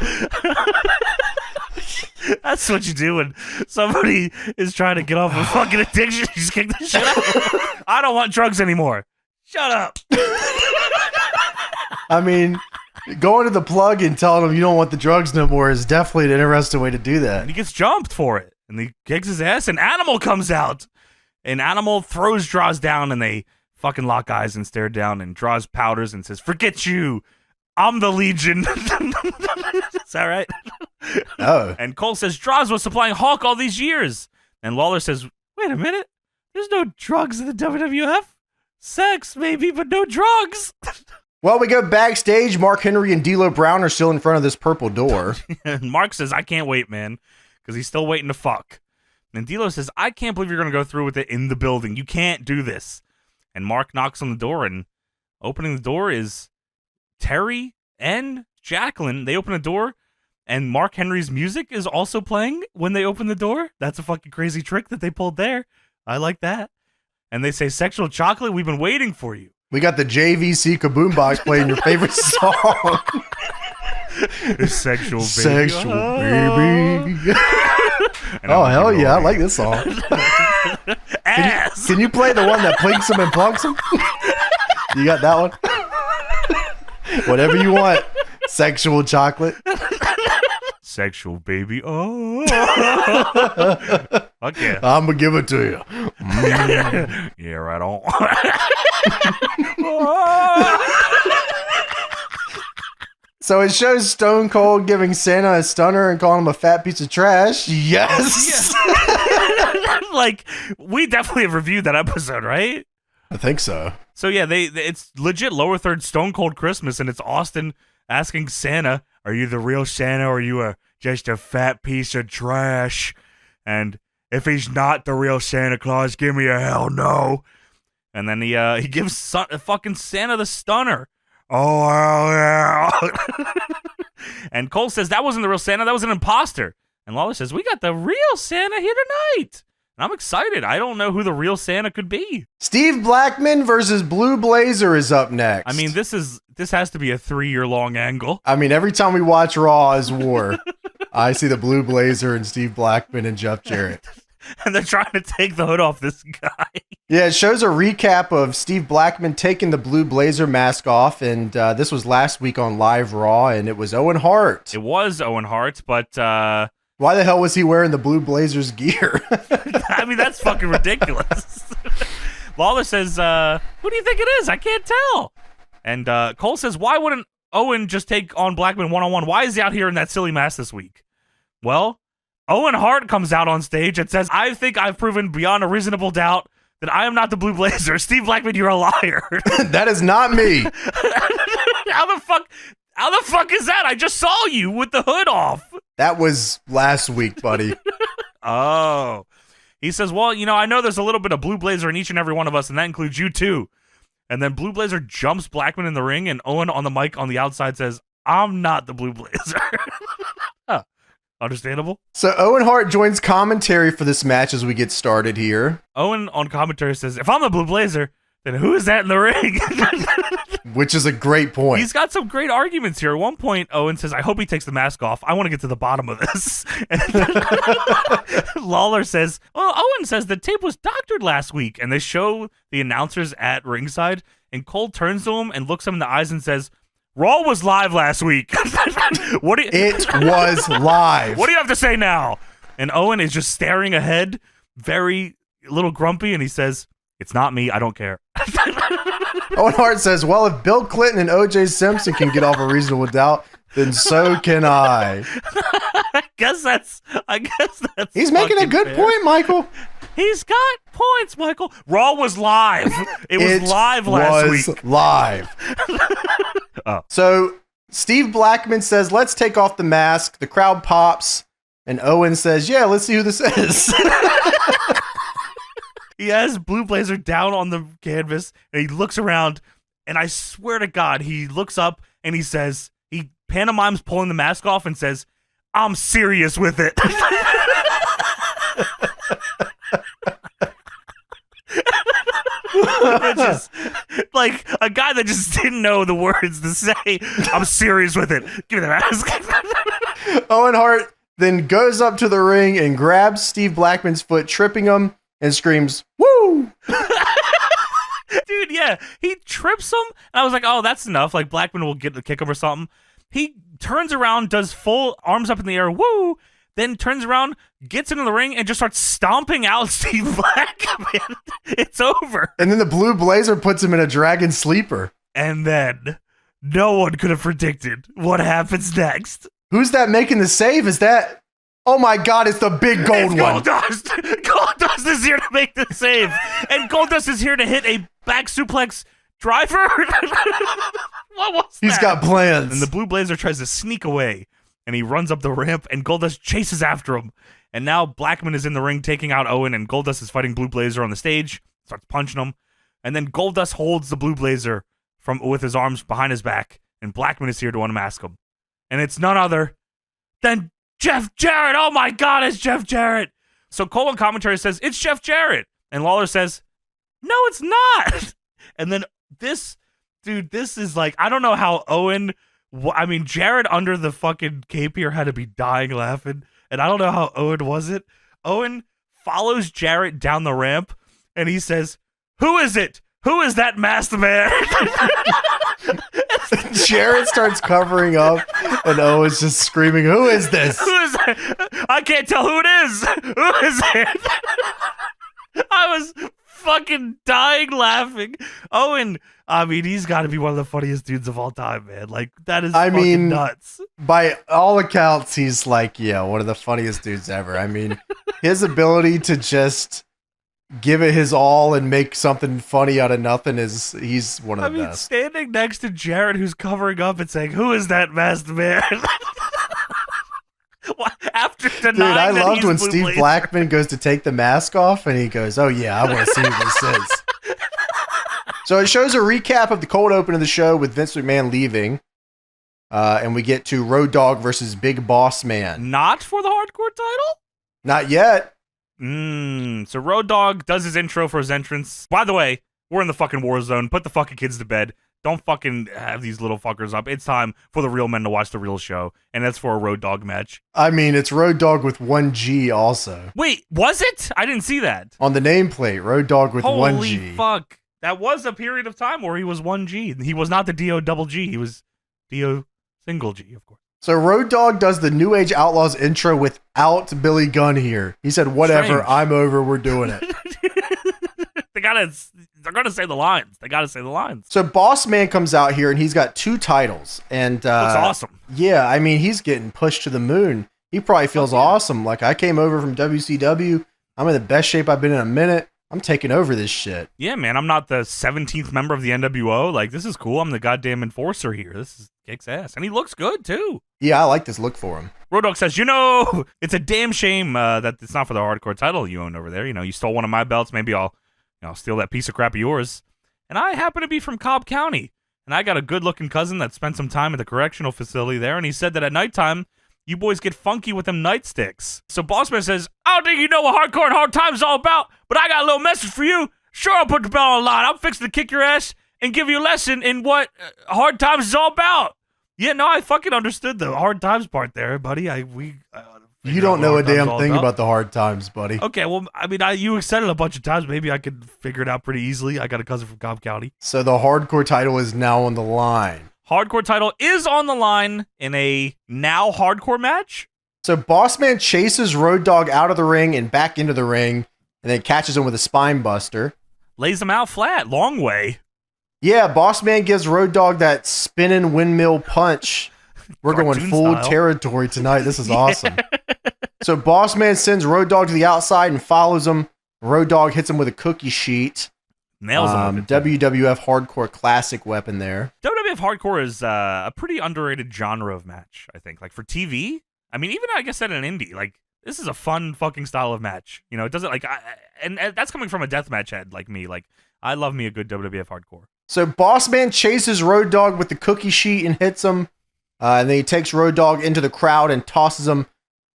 That's what you do when somebody is trying to get off a fucking addiction. You just kick the shit out. I don't want drugs anymore. Shut up. I mean, going to the plug and telling him you don't want the drugs no more is definitely an interesting way to do that. And he gets jumped for it. And he kicks his ass, and Animal comes out. And Animal throws Droz down, and they fucking lock eyes and stare down, and Droz powders and says, forget you. I'm the Legion. Is that right? Oh. And Cole says, Droz was supplying Hawk all these years. And Lawler says, wait a minute. There's no drugs in the WWF. Sex, maybe, but no drugs. Well, we go backstage. Mark Henry and DLo Brown are still in front of this purple door. And Mark says, I can't wait, man, because he's still waiting to fuck. And DLo says, I can't believe you're going to go through with it in the building. You can't do this. And Mark knocks on the door, and opening the door is Terry and Jacqueline. They open the door, and Mark Henry's music is also playing when they open the door. That's a fucking crazy trick that they pulled there. I like that. And they say, Sexual Chocolate, we've been waiting for you. We got the JVC Kaboom Box playing your favorite song. Sexual baby. Sexual baby. Oh, hell yeah. I like this song. Ass. Can you play the one that plinks him and plunks him? You got that one? Whatever you want. Sexual Chocolate. Sexual baby. Oh. Fuck yeah. I'm going to give it to you. Yeah, right on. So it shows Stone Cold giving Santa a stunner and calling him a fat piece of trash. Yes. Like, we definitely have reviewed that episode, right? I think so. So yeah, it's legit lower third Stone Cold Christmas, and it's Austin asking Santa, are you the real Santa or are you just a fat piece of trash? And if he's not the real Santa Claus, give me a hell no. And then he gives fucking Santa the stunner. Oh, hell yeah. And Cole says that wasn't the real Santa, that was an imposter. And Lawler says, we got the real Santa here tonight. And I'm excited. I don't know who the real Santa could be. Steve Blackman versus Blue Blazer is up next. I mean, this has to be a 3-year-long angle. I mean, every time we watch Raw is war. I see the Blue Blazer and Steve Blackman and Jeff Jarrett. And they're trying to take the hood off this guy. Yeah, it shows a recap of Steve Blackman taking the Blue Blazer mask off, and this was last week on Live Raw, and it was Owen Hart. It was Owen Hart, but... why the hell was he wearing the Blue Blazers gear? I mean, that's fucking ridiculous. Lawler says, who do you think it is? I can't tell. And Cole says, why wouldn't Owen just take on Blackman one-on-one? Why is he out here in that silly mask this week? Well... Owen Hart comes out on stage and says, I think I've proven beyond a reasonable doubt that I am not the Blue Blazer. Steve Blackman, you're a liar. That is not me. How the fuck is that? I just saw you with the hood off. That was last week, buddy. Oh. He says, well, I know there's a little bit of Blue Blazer in each and every one of us, and that includes you too. And then Blue Blazer jumps Blackman in the ring, and Owen on the mic on the outside says, I'm not the Blue Blazer. Huh. Understandable. So Owen Hart joins commentary for this match as we get started here. Owen on commentary says, if I'm the Blue Blazer, then who is that in the ring? Which is a great point. He's got some great arguments here. At one point, Owen says, I hope he takes the mask off. I want to get to the bottom of this. Lawler says, well, Owen says the tape was doctored last week. And they show the announcers at ringside. And Cole turns to him and looks him in the eyes and says, Raw was live last week. It was live. What do you have to say now? And Owen is just staring ahead, very little grumpy. And he says, it's not me. I don't care. Owen Hart says, well, if Bill Clinton and O.J. Simpson can get off a reasonable doubt, then so can I. I guess that's He's making a good point, Michael. He's got points, Michael. Raw was live. It was live last week. It was live. Oh. So Steve Blackman says, let's take off the mask. The crowd pops. And Owen says, yeah, let's see who this is. He has Blue Blazer down on the canvas, and he looks around, and I swear to God, he looks up, and he says, he pantomimes pulling the mask off and says, I'm serious with it. Which is like a guy that just didn't know the words to say, I'm serious with it. Give me the mask. Owen Hart then goes up to the ring and grabs Steve Blackman's foot, tripping him, and screams, woo! Dude, yeah. He trips him, and I was like, oh, that's enough. Like, Blackman will get the kick him or something. He turns around, does full arms up in the air, woo! Then turns around, gets into the ring, and just starts stomping out Steve Blackman. It's over. And then the Blue Blazer puts him in a dragon sleeper. And then, no one could have predicted what happens next. Who's that making the save? Is that... Oh my God, it's the big gold one. Goldust. Goldust is here to make the save. And Goldust is here to hit a back suplex driver. What was that? He's got plans. And the Blue Blazer tries to sneak away. And he runs up the ramp, and Goldust chases after him. And now Blackman is in the ring taking out Owen, and Goldust is fighting Blue Blazer on the stage, starts punching him. And then Goldust holds the Blue Blazer with his arms behind his back, and Blackman is here to unmask him. And it's none other than Jeff Jarrett. Oh my God, it's Jeff Jarrett. So Cole on commentary says, it's Jeff Jarrett. And Lawler says, no, it's not. And then this is like, I don't know how Owen, Jarrett under the fucking cape here had to be dying laughing. And I don't know how Owen wasn't. Owen follows Jarrett down the ramp and he says, who is it? Who is that masked man? Jarrett starts covering up, and Owen's just screaming, who is this? Who is that? I can't tell who it is. Who is it? I was fucking dying laughing. Owen, he's got to be one of the funniest dudes of all time, man. Like, that is fucking nuts. By all accounts, he's like, yeah, one of the funniest dudes ever. I mean, his ability to just... give it his all and make something funny out of nothing he's one of the best. Standing next to Jarrett who's covering up and saying, who is that masked man? After denying Dude, I that loved when Blue Steve Blazer. Blackman goes to take the mask off and he goes, oh yeah, I want to see who this is. So it shows a recap of the cold open of the show with Vince McMahon leaving. And we get to Road Dogg versus Big Bossman. Not for the hardcore title? Not yet. So Road Dogg does his intro for his entrance. By the way, we're in the fucking war zone. Put the fucking kids to bed. Don't fucking have these little fuckers up. It's time for the real men to watch the real show. And that's for a Road Dogg match. I mean, it's Road Dogg with 1G also. Wait, was it? I didn't see that. On the nameplate, Road Dogg with 1G. Holy fuck. That was a period of time where he was 1G. He was not the DO double G. He was DO single G, of course. So Road Dogg does the New Age Outlaws intro without Billy Gunn here. He said, whatever, Strange. I'm over, we're doing it. They're gonna say the lines. They gotta say the lines. So Boss Man comes out here and he's got 2 titles. And looks awesome. Yeah, I mean, he's getting pushed to the moon. He probably feels awesome. Like, I came over from WCW. I'm in the best shape I've been in a minute. I'm taking over this shit. Yeah, man, I'm not the 17th member of the NWO. Like, this is cool. I'm the goddamn enforcer here. This is kicks ass. And he looks good, too. Yeah, I like this look for him. Road Dogg says, it's a damn shame that it's not for the hardcore title you own over there. You stole one of my belts. Maybe I'll steal that piece of crap of yours. And I happen to be from Cobb County. And I got a good-looking cousin that spent some time at the correctional facility there. And he said that at nighttime, you boys get funky with them nightsticks. So Bossman says, I don't think you know what hardcore and hard times is all about, but I got a little message for you. Sure, I'll put the belt on line. I'm fixing to kick your ass and give you a lesson in what hard times is all about. Yeah, no, I fucking understood the hard times part there, buddy. You don't know a damn thing about the hard times, buddy. Okay, well, I mean, you said it a bunch of times. Maybe I could figure it out pretty easily. I got a cousin from Cobb County. So the hardcore title is now on the line. Hardcore title is on the line in a now hardcore match. So Bossman chases Road Dogg out of the ring and back into the ring, and then catches him with a spine buster. Lays him out flat, long way. Yeah, Bossman gives Road Dogg that spinning windmill punch. We're going full territory tonight. This is awesome. So Bossman sends Road Dogg to the outside and follows him. Road Dogg hits him with a cookie sheet. Nails him. WWF Hardcore classic weapon there. WWF Hardcore is a pretty underrated genre of match, I think. Like for TV, I mean, even I guess at an indie, like this is a fun fucking style of match. It doesn't like, and that's coming from a deathmatch head like me. Like I love me a good WWF Hardcore. So Bossman chases Road Dogg with the cookie sheet and hits him. And then he takes Road Dogg into the crowd and tosses him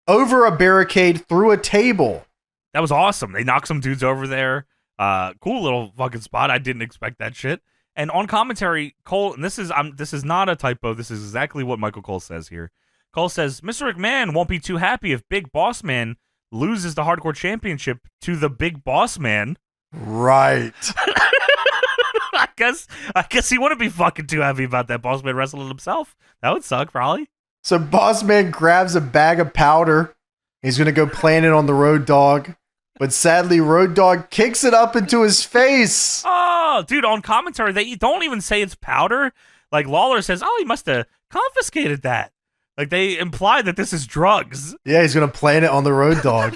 over a barricade through a table. That was awesome. They knocked some dudes over there. Cool little fucking spot. I didn't expect that shit. And on commentary, Cole, and this is not a typo. This is exactly what Michael Cole says here. Cole says, Mr. McMahon won't be too happy if Big Bossman loses the Hardcore Championship to the Big Bossman. Right. I guess he wouldn't be fucking too happy about that Bossman wrestling himself. That would suck, probably. So Bossman grabs a bag of powder. He's going to go plant it on the Road Dogg. But sadly, Road Dogg kicks it up into his face. Oh, dude, on commentary, they don't even say it's powder. Like, Lawler says, he must have confiscated that. Like, they imply that this is drugs. Yeah, he's going to plant it on the Road Dogg.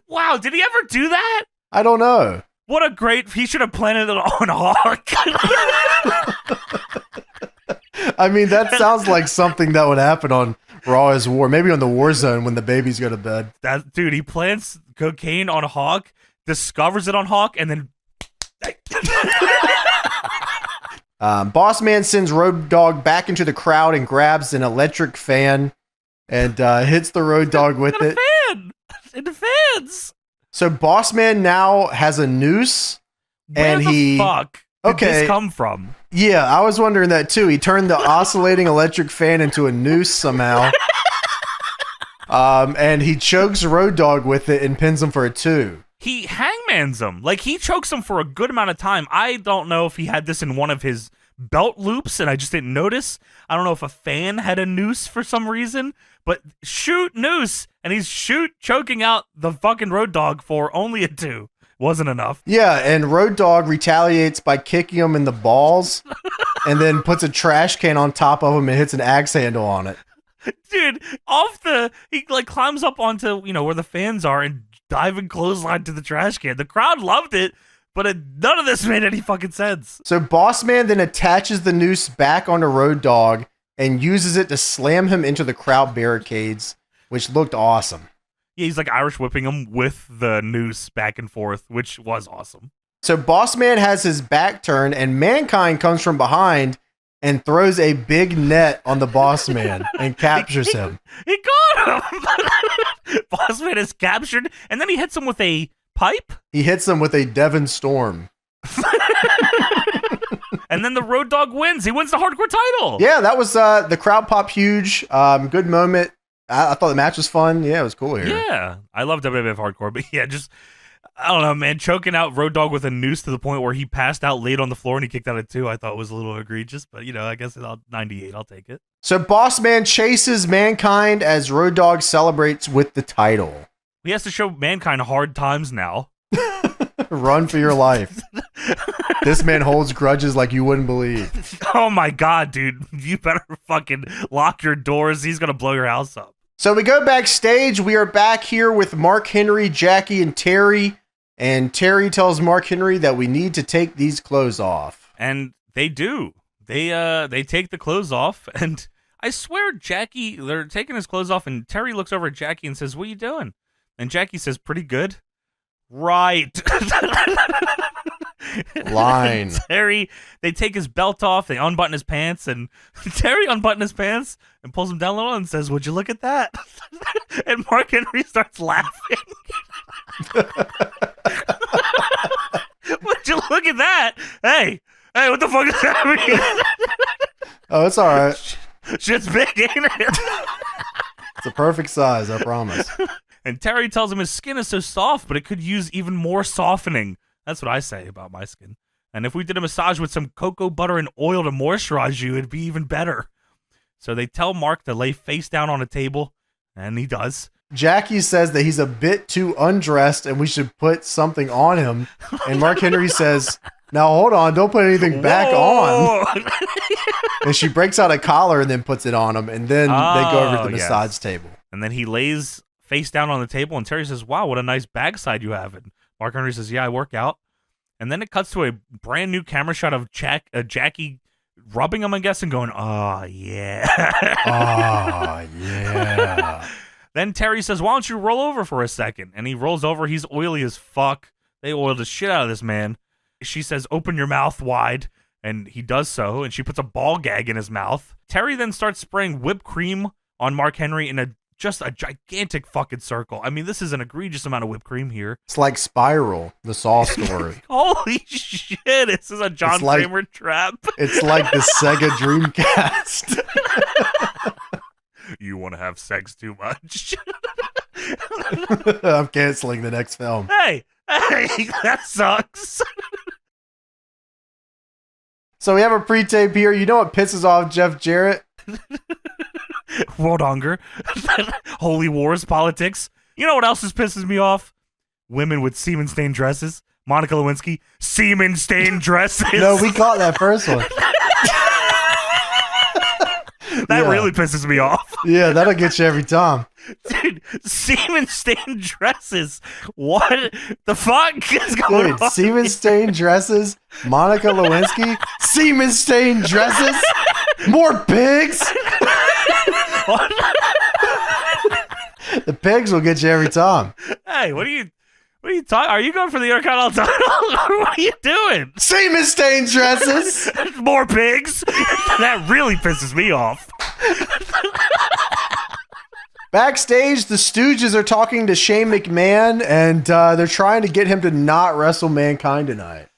Wow, did he ever do that? I don't know. What a great... He should have planted it on Hawk. I mean, that sounds like something that would happen on Raw is War. Maybe on the War Zone when the babies go to bed. Dude, he plants cocaine on Hawk, discovers it on Hawk, and then... Bossman sends Road Dogg back into the crowd and grabs an electric fan and hits the Road Dogg with it. In the fans! So Bossman now has a noose. Where the fuck did this come from? Yeah, I was wondering that too. He turned the oscillating electric fan into a noose somehow. And he chokes Road Dogg with it and pins him for a 2. He hangmans him. Like, he chokes him for a good amount of time. I don't know if he had this in one of his belt loops and I just didn't notice. I don't know if a fan had a noose for some reason, but shoot noose, and he's choking out the fucking Road Dogg for only a 2. Wasn't enough. Yeah, and Road Dogg retaliates by kicking him in the balls and then puts a trash can on top of him and hits an axe handle on it. Dude, he like climbs up onto, where the fans are and diving clothesline to the trash can. The crowd loved it, but none of this made any fucking sense. So Bossman then attaches the noose back onto Road Dogg and uses it to slam him into the crowd barricades, which looked awesome. Yeah, he's like Irish whipping him with the noose back and forth, which was awesome. So Bossman has his back turned and Mankind comes from behind and throws a big net on the Bossman and captures him. He got him! Bossman is captured, and then he hits him with a pipe? He hits him with a Devon Storm. And then the Road Dogg wins. He wins the hardcore title. Yeah, that was the crowd popped huge. Good moment. I thought the match was fun. Yeah, it was cool here. Yeah, I love WWF Hardcore, but yeah, just, I don't know, man, choking out Road Dogg with a noose to the point where he passed out laid on the floor and he kicked out at 2, I thought was a little egregious, but I guess 98, I'll take it. So Bossman chases Mankind as Road Dogg celebrates with the title. He has to show Mankind hard times now. Run for your life. This man holds grudges like you wouldn't believe. Oh my God, dude. You better fucking lock your doors. He's going to blow your house up. So we go backstage. We are back here with Mark Henry, Jackie, and Terry. And Terry tells Mark Henry that we need to take these clothes off. And they do. They take the clothes off, and I swear they're taking his clothes off, and Terry looks over at Jackie and says, "What are you doing?" And Jackie says, "Pretty good." Right. Line. Terry, they take his belt off, they unbutton his pants, and Terry unbuttoned his pants and pulls him down a little and says, "Would you look at that?" And Mark Henry starts laughing. Would you look at that? Hey, what the fuck is happening? Oh, it's all right. Shit's big, ain't it? It's a perfect size, I promise. And Terry tells him his skin is so soft, but it could use even more softening. That's what I say about my skin. And if we did a massage with some cocoa butter and oil to moisturize you, it'd be even better. So they tell Mark to lay face down on a table, and he does. Jackie says that he's a bit too undressed and we should put something on him. And Mark Henry says, "Now hold on, don't put anything back on." And she breaks out a collar and then puts it on him. And then they go over to the massage table. And then he lays face down on the table, and Terry says, "Wow, what a nice backside you have." And Mark Henry says, "Yeah, I work out." And then it cuts to a brand new camera shot of Jackie rubbing him, I guess, and going, "Oh, yeah." Oh, yeah. Then Terry says, "Why don't you roll over for a second?" And he rolls over. He's oily as fuck. They oiled the shit out of this man. She says, "Open your mouth wide." And he does so, and she puts a ball gag in his mouth. Terry then starts spraying whipped cream on Mark Henry in just a gigantic fucking circle. I mean, this is an egregious amount of whipped cream here. It's like Spiral, the Saw story. Holy shit, this is a John Kramer trap. It's like the Sega Dreamcast. You want to have sex too much? I'm canceling the next film. Hey, that sucks. So we have a pre-tape here. You know what pisses off Jeff Jarrett? World hunger. Holy wars, politics. You know what else pisses me off? Women with semen-stained dresses. Monica Lewinsky, semen-stained dresses. No, we caught that first one. That really pisses me off. Yeah, that'll get you every time. Dude, semen-stained dresses. What the fuck is going on? Semen-stained dresses, Monica Lewinsky, semen-stained dresses, more pigs. The pigs will get you every time. Hey, what are you talking? Are you going for the Intercontinental title? What are you doing? Semen-stained dresses. More pigs. That really pisses me off. Backstage, the Stooges are talking to Shane McMahon, and they're trying to get him to not wrestle Mankind tonight.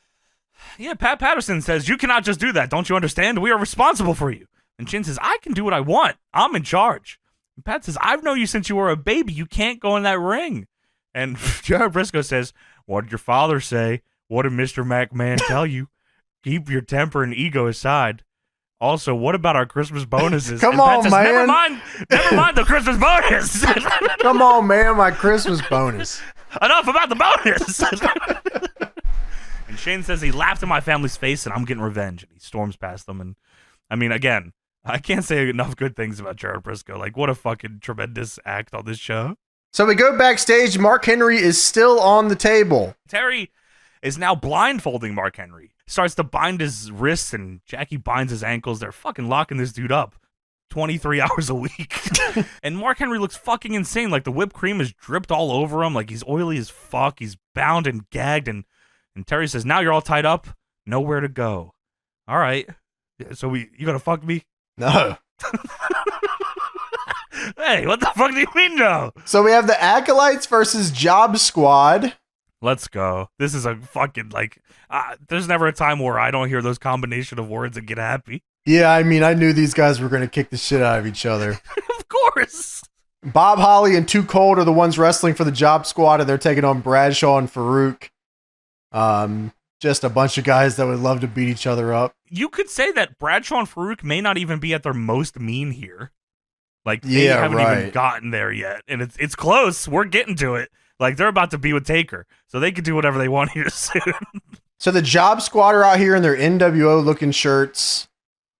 Yeah, Pat Patterson says, "You cannot just do that. Don't you understand? We are responsible for you." And Shin says, "I can do what I want. I'm in charge." And Pat says, "I've known you since you were a baby. You can't go in that ring." And Jared Briscoe says, "What did your father say? What did Mr. McMahon tell you? Keep your temper and ego aside. Also, what about our Christmas bonuses?" Come on, says, man. Never mind the Christmas bonus. Come on, man, my Christmas bonus. Enough about the bonus. And Shane says, "He laughed in my family's face and I'm getting revenge." And he storms past them. And I mean, again, I can't say enough good things about Jared Briscoe. Like, what a fucking tremendous act on this show. So we go backstage. Mark Henry is still on the table. Terry is now blindfolding Mark Henry. Starts to bind his wrists, and Jackie binds his ankles. They're fucking locking this dude up 23 hours a week. And Mark Henry looks fucking insane. Like, the whipped cream is dripped all over him. Like, he's oily as fuck. He's bound and gagged. And Terry says, "Now you're all tied up. Nowhere to go." All right. So you gonna fuck me? No. Hey, what the fuck do you mean no? So we have the Acolytes versus Job Squad. Let's go. This is a fucking, there's never a time where I don't hear those combination of words and get happy. Yeah, I mean, I knew these guys were going to kick the shit out of each other. Of course. Bob Holly and Too Cold are the ones wrestling for the Job Squad, and they're taking on Bradshaw and Farouk. Just a bunch of guys that would love to beat each other up. You could say that Bradshaw and Farouk may not even be at their most mean here. Like, they haven't even gotten there yet. And it's close. We're getting to it. Like, they're about to be with Taker. So they can do whatever they want here soon. So the Job Squad are out here in their NWO looking shirts.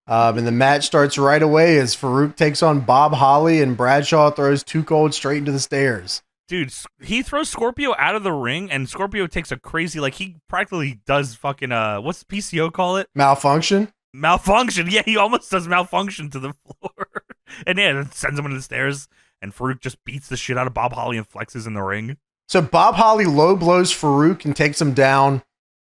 And the match starts right away as Farouk takes on Bob Holly and Bradshaw throws Too Cold straight into the stairs. Dude, he throws Scorpio out of the ring, and Scorpio takes a crazy, he practically does fucking, what's PCO call it? Malfunction? Malfunction. Yeah, he almost does malfunction to the floor. And yeah, it sends him into the stairs, and Farouk just beats the shit out of Bob Holly and flexes in the ring. So Bob Holly low blows Farouk and takes him down.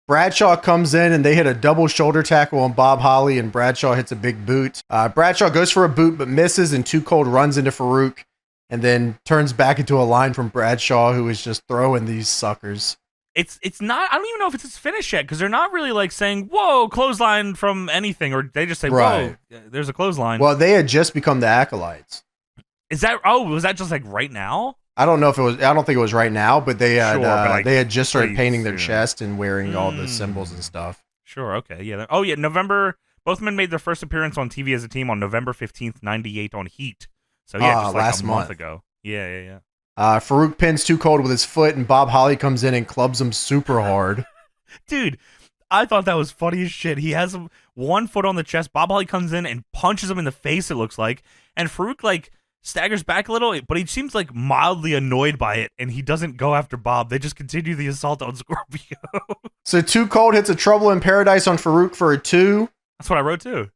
Bradshaw comes in and they hit a double shoulder tackle on Bob Holly, and Bradshaw hits a big boot. Bradshaw goes for a boot but misses, and Too Cold runs into Farouk and then turns back into a line from Bradshaw, who is just throwing these suckers. It's not, I don't even know if it's his finish yet, because they're not really like saying, whoa, clothesline from anything, or they just say, whoa, there's a clothesline. Well, they had just become the Acolytes. Was that just like right now? I don't know if it was, I don't think it was right now, but they had, like, they had just started painting their chest and wearing all the symbols and stuff. Sure, okay, yeah. Oh, yeah, both men made their first appearance on TV as a team on November 15th, 98 on Heat. So yeah, just like last a month ago. Yeah. Farouk pins Too Cold with his foot, and Bob Holly comes in and clubs him super hard. Dude, I thought that was funny as shit. He has him 1 foot on the chest. Bob Holly comes in and punches him in the face, it looks like. And Farouk, like, staggers back a little, but he seems, like, mildly annoyed by it, and he doesn't go after Bob. They just continue the assault on Scorpio. So Too Cold hits a Trouble in Paradise on Farouk for a 2. That's what I wrote, too.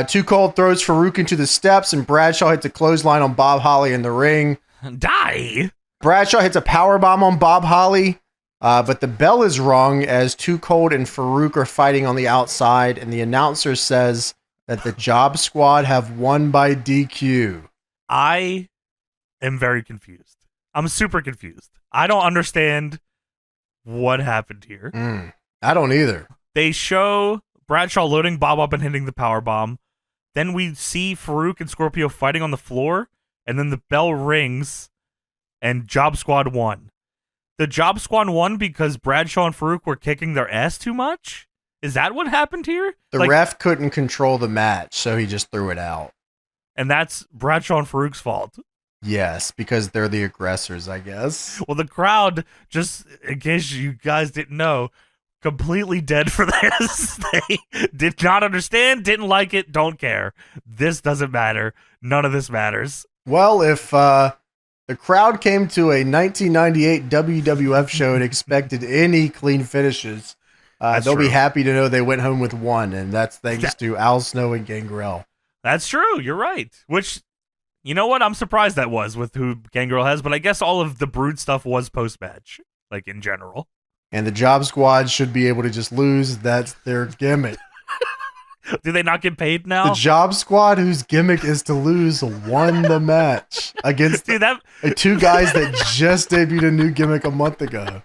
Too Cold throws Farouk into the steps, and Bradshaw hits a clothesline on Bob Holly in the ring. Die! Bradshaw hits a powerbomb on Bob Holly, but the bell is rung as Too Cold and Farouk are fighting on the outside, and the announcer says that the Job Squad have won by DQ. I am very confused. I'm super confused. I don't understand what happened here. I don't either. They show Bradshaw loading Bob up and hitting the powerbomb. Then we see Farouk and Scorpio fighting on the floor, and then the bell rings, and Job Squad won. The Job Squad won because Bradshaw and Farouk were kicking their ass too much? Is that what happened here? The ref couldn't control the match, so he just threw it out. And that's Bradshaw and Farouk's fault. Yes, because they're the aggressors, I guess. Well, the crowd, just in case you guys didn't know, completely dead for this. They did not understand, didn't like it, don't care. This doesn't matter. None of this matters. Well, if the crowd came to a 1998 WWF show and expected any clean finishes, they'll be happy to know they went home with 1, and that's thanks to Al Snow and Gangrel. That's true. You're right. Which, you know what? I'm surprised that was with who Gangrel has, but I guess all of the Brood stuff was post-match, like in general. And the Job Squad should be able to just lose. That's their gimmick. Do they not get paid now? The Job Squad, whose gimmick is to lose, won the match against 2 guys that just debuted a new gimmick a month ago.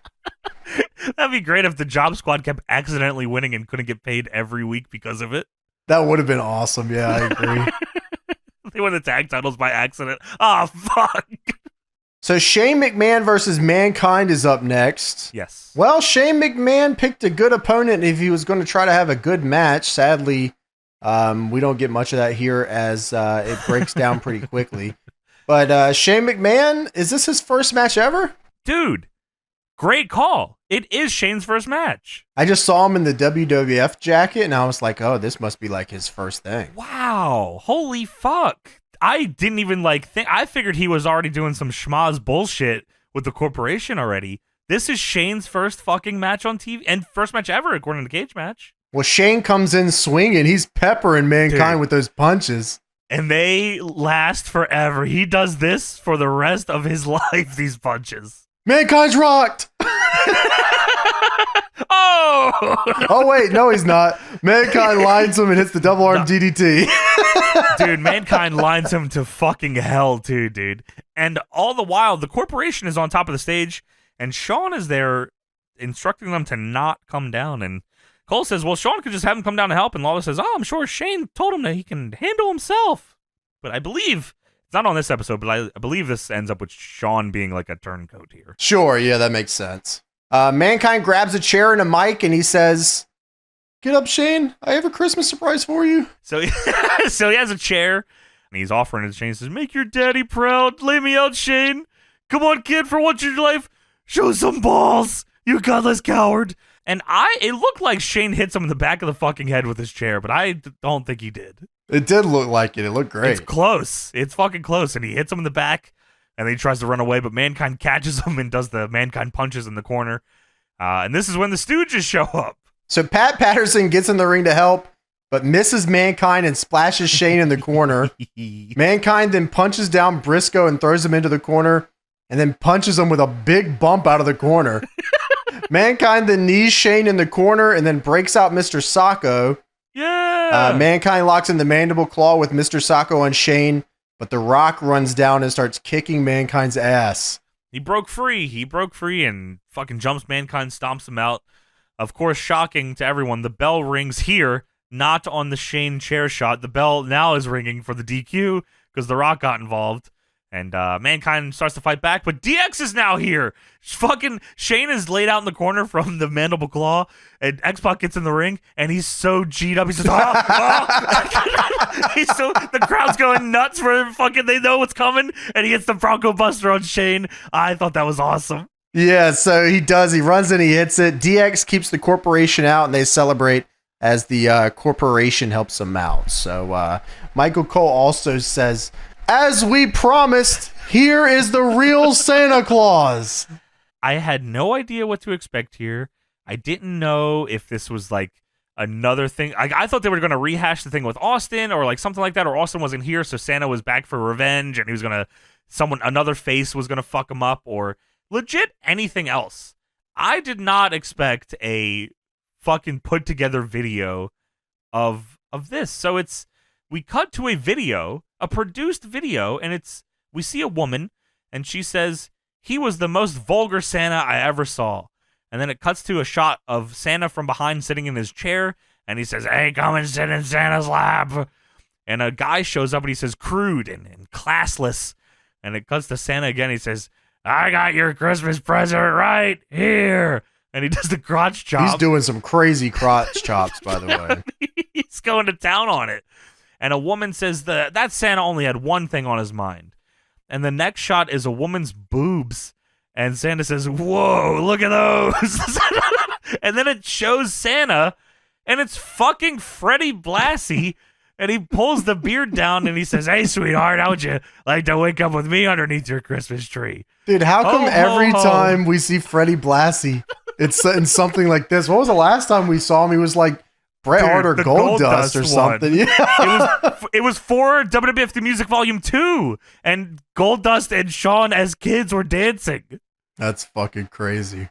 That'd be great if the Job Squad kept accidentally winning and couldn't get paid every week because of it. That would have been awesome. Yeah, I agree. They won the tag titles by accident. Oh, fuck. So Shane McMahon versus Mankind is up next. Yes. Well, Shane McMahon picked a good opponent if he was going to try to have a good match. Sadly, we don't get much of that here as it breaks down pretty quickly. But Shane McMahon, is this his first match ever? Dude, great call. It is Shane's first match. I just saw him in the WWF jacket, and I was like, oh, this must be like his first thing. Wow. Holy fuck. I didn't even think. I figured he was already doing some schmaz bullshit with the corporation already. This is Shane's first fucking match on TV, and first match ever, according to Cage Match. Well, Shane comes in swinging. He's peppering Mankind with those punches. And they last forever. He does this for the rest of his life, these punches. Mankind's rocked! Oh, wait, no, he's not. Mankind lines him and hits the double arm DDT. Dude, Mankind lines him to fucking hell, too, dude. And all the while, the corporation is on top of the stage, and Sean is there instructing them to not come down. And Cole says, well, Sean could just have him come down to help. And Lawler says, oh, I'm sure Shane told him that he can handle himself. But I believe, it's not on this episode, but I believe this ends up with Sean being like a turncoat here. Sure, yeah, that makes sense. Mankind grabs a chair and a mic, and he says, get up, Shane. I have a Christmas surprise for you. So he has a chair, and he's offering it to Shane. He says, make your daddy proud. Lay me out, Shane. Come on, kid, for once in your life, show some balls, you godless coward. And it looked like Shane hits him in the back of the fucking head with his chair, but I don't think he did. It did look like it. It looked great. It's close. It's fucking close. And he hits him in the back, and then he tries to run away, but Mankind catches him and does the Mankind punches in the corner. And this is when the Stooges show up. So Pat Patterson gets in the ring to help. but misses Mankind and splashes Shane in the corner. Mankind then punches down Briscoe and throws him into the corner, and then punches him with a big bump out of the corner. Mankind then knees Shane in the corner and then breaks out Mr. Sacco. Yeah. Mankind locks in the mandible claw with Mr. Sacco on Shane, but The Rock runs down and starts kicking Mankind's ass. He broke free and fucking jumps Mankind, stomps him out. Of course, shocking to everyone, the bell rings here, not on the Shane chair shot. The bell now is ringing for the DQ because The Rock got involved. And Mankind starts to fight back, but DX is now here. Fucking Shane is laid out in the corner from the mandible claw, and X-Pac gets in the ring, and he's so G'd up. He says, he's so, the crowd's going nuts for him. Fucking, they know what's coming, and he hits the Bronco Buster on Shane. I thought that was awesome. Yeah, so he does. He runs and he hits it. DX keeps the corporation out, and they celebrate as the corporation helps him out. So Michael Cole also says, as we promised, here is the real Santa Claus. I had no idea what to expect here. I didn't know if this was like another thing. I thought they were going to rehash the thing with Austin or like something like that, or Austin wasn't here, so Santa was back for revenge and he was going to, another face was going to fuck him up, or legit anything else. I did not expect a fucking put together video of this. So we cut to a video, a produced video, and we see a woman, and she says, he was the most vulgar Santa I ever saw. And then it cuts to a shot of Santa from behind sitting in his chair, and he says, hey, come and sit in Santa's lap. And a guy shows up, and he says, crude and classless. And it cuts to Santa again. He says, I got your Christmas present right here. And he does the crotch chop. He's doing some crazy crotch chops, by the way. He's going to town on it. And a woman says that Santa only had one thing on his mind. And the next shot is a woman's boobs. And Santa says, whoa, look at those. And then it shows Santa, and it's fucking Freddie Blassie. And he pulls the beard down, and he says, hey, sweetheart, how would you like to wake up with me underneath your Christmas tree? Dude, how come every time we see Freddie Blassie, it's in something like this? What was the last time we saw him? He was like Bret Hart or Goldust or something. Yeah. It was for WWF The Music Volume 2, and Goldust and Shawn as kids were dancing. That's fucking crazy.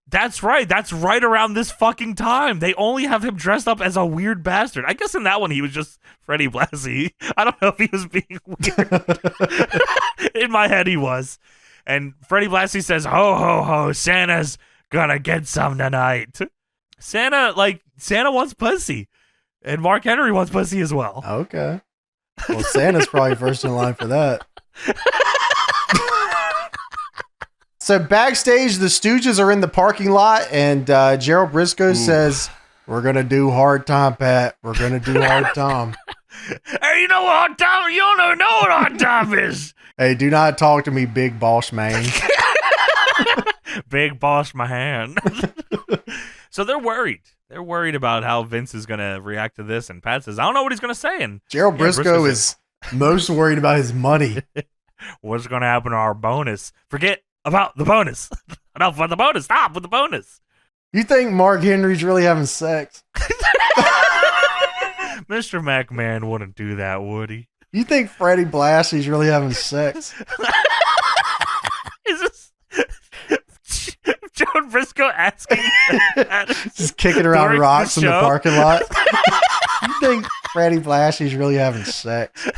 That's right. That's right around this fucking time. They only have him dressed up as a weird bastard. I guess in that one he was just Freddie Blassie. I don't know if he was being weird. In my head he was. And Freddie Blassie says, ho, ho, ho, Santa's gonna get some tonight. Santa wants pussy. And Mark Henry wants pussy as well. Okay. Well, Santa's probably first in line for that. So backstage, the Stooges are in the parking lot, and Gerald Briscoe says, we're going to do hard time, Pat. We're going to do hard time. Hey, you know what hard time? You don't know what hard time is. Hey, do not talk to me, Big Bossman. Big Bossman. So they're worried. They're worried about how Vince is going to react to this, and Pat says, I don't know what he's going to say. And Gerald Briscoe is most worried about his money. What's going to happen to our bonus? Forget about the bonus. Enough about the bonus. Stop with the bonus. You think Mark Henry's really having sex? Mr. McMahon wouldn't do that, would he? You think Freddie Blassie's really having sex? Is this Joe Briscoe asking that? Just kicking around rocks in the parking lot? You think Freddie Blassie's really having sex?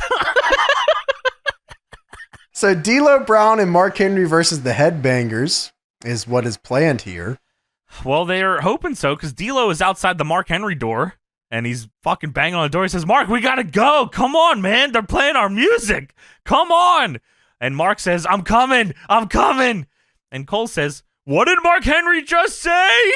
So DLo Brown and Mark Henry versus the Headbangers is what is planned here. Well, they're hoping so, because DLo is outside the Mark Henry door, and he's fucking banging on the door. He says, Mark, we gotta go. Come on, man. They're playing our music. Come on. And Mark says, I'm coming. I'm coming. And Cole says, what did Mark Henry just say?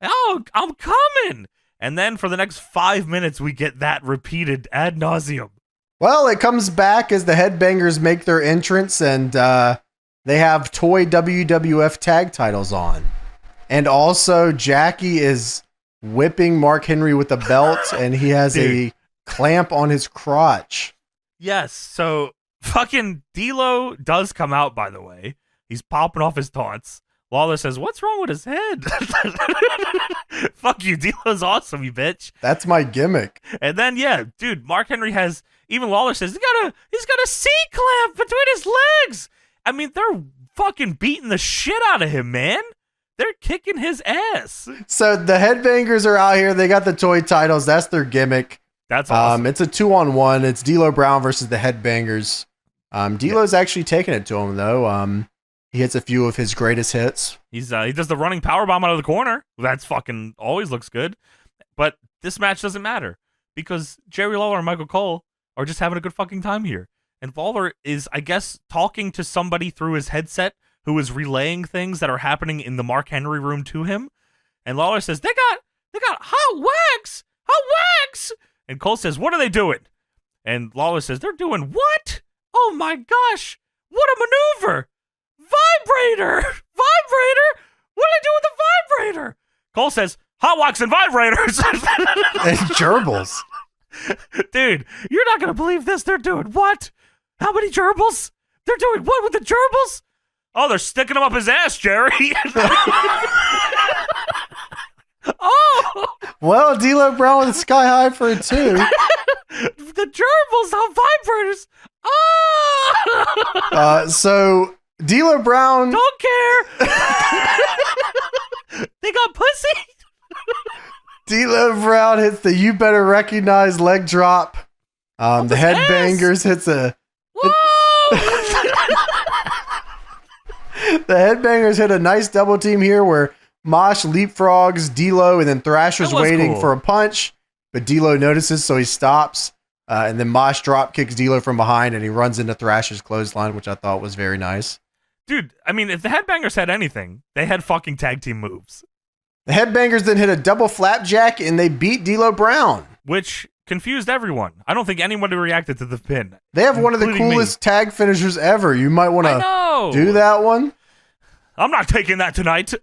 Oh, I'm coming. And then for the next 5 minutes, we get that repeated ad nauseum. Well, it comes back as the Headbangers make their entrance, and they have toy WWF tag titles on. And also, Jackie is whipping Mark Henry with a belt, and he has a clamp on his crotch. Yes, so fucking DLo does come out, by the way. He's popping off his taunts. Lawler says, "What's wrong with his head?" Fuck you, DLo's awesome, you bitch. That's my gimmick. And then, yeah, dude, Mark Henry has, even Lawler says, he's got a C-clamp between his legs. I mean, they're fucking beating the shit out of him, man. They're kicking his ass. So the Headbangers are out here. They got the toy titles. That's their gimmick. That's awesome. It's a 2-on-1. It's DLo Brown versus the Headbangers. DLo's actually taking it to him, though. He hits a few of his greatest hits. He does the running powerbomb out of the corner. That's fucking always looks good. But this match doesn't matter because Jerry Lawler and Michael Cole are just having a good fucking time here. And Lawler is, I guess, talking to somebody through his headset who is relaying things that are happening in the Mark Henry room to him. And Lawler says, they got hot wax. And Cole says, what are they doing? And Lawler says, they're doing what? Oh my gosh, what a maneuver. Vibrator. What did I do with the vibrator? Cole says, hot wax and vibrators. And gerbils. Dude, you're not going to believe this. They're doing what? How many gerbils? They're doing what with the gerbils? Oh, they're sticking them up his ass, Jerry. Oh! Well, DLo Brown with a sky high for a 2. The gerbils on vibrators. Oh! So DLo Brown... Don't care. They got pussy. DLo Brown hits the you better recognize leg drop. The Headbangers hits a... Whoa! The Headbangers hit a nice double team here where Mosh leapfrogs DLo and then Thrasher's waiting cool for a punch, but DLo notices, so he stops. And then Mosh drop kicks DLo from behind and he runs into Thrasher's clothesline, which I thought was very nice. Dude, I mean, if the Headbangers had anything, they had fucking tag team moves. The Headbangers then hit a double flapjack and they beat DLo Brown, which confused everyone. I don't think anybody reacted to the pin. They have one of the coolest tag finishers ever. You might want to do that one. I'm not taking that tonight.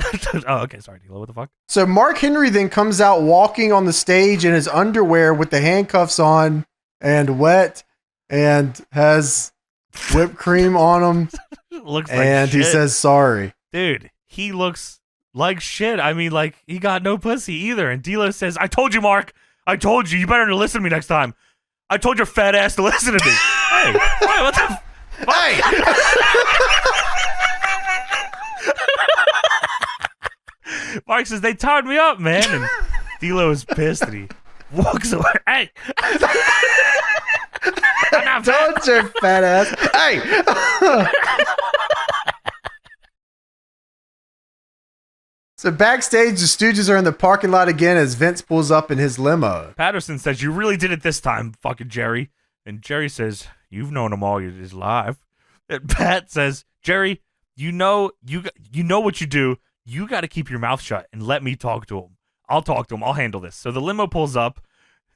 Oh, okay. Sorry, DLo. What the fuck? So Mark Henry then comes out walking on the stage in his underwear with the handcuffs on and wet and has whipped cream on him. Looks like and shit. He says sorry. Dude, he looks like shit. I mean, like, he got no pussy either. And DLo says, I told you, Mark. I told you. You better listen to me next time. I told your fat ass to listen to me. Hey, what the fuck? Hey! Mark says, they tied me up, man. And DLo is pissed and he walks away. Hey! Don't your fat ass. Hey! So backstage, the Stooges are in the parking lot again as Vince pulls up in his limo. Patterson says, you really did it this time, fucking Jerry. And Jerry says, you've known him all his life. And Pat says, Jerry, you know what you do. You got to keep your mouth shut and let me talk to him. I'll talk to him. I'll handle this. So the limo pulls up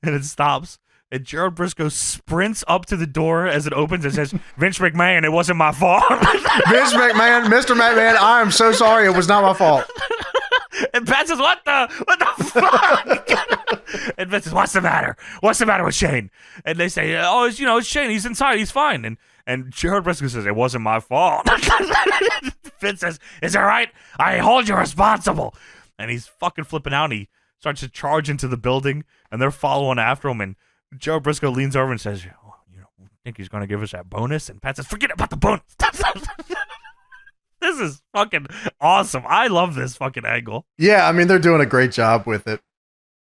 and it stops. And Gerald Briscoe sprints up to the door as it opens and says, Vince McMahon, it wasn't my fault. Vince McMahon, Mr. McMahon, I am so sorry. It was not my fault. And Pat says, what the fuck? And Vince says, what's the matter? What's the matter with Shane? And they say, oh, it's Shane. He's inside. He's fine. And Gerald Briscoe says, it wasn't my fault. Vince says, is it right? I hold you responsible. And he's fucking flipping out. And he starts to charge into the building. And they're following after him. And Gerald Briscoe leans over and says, think he's going to give us that bonus? And Pat says, forget about the bonus. This is fucking awesome. I love this fucking angle. Yeah, I mean, they're doing a great job with it.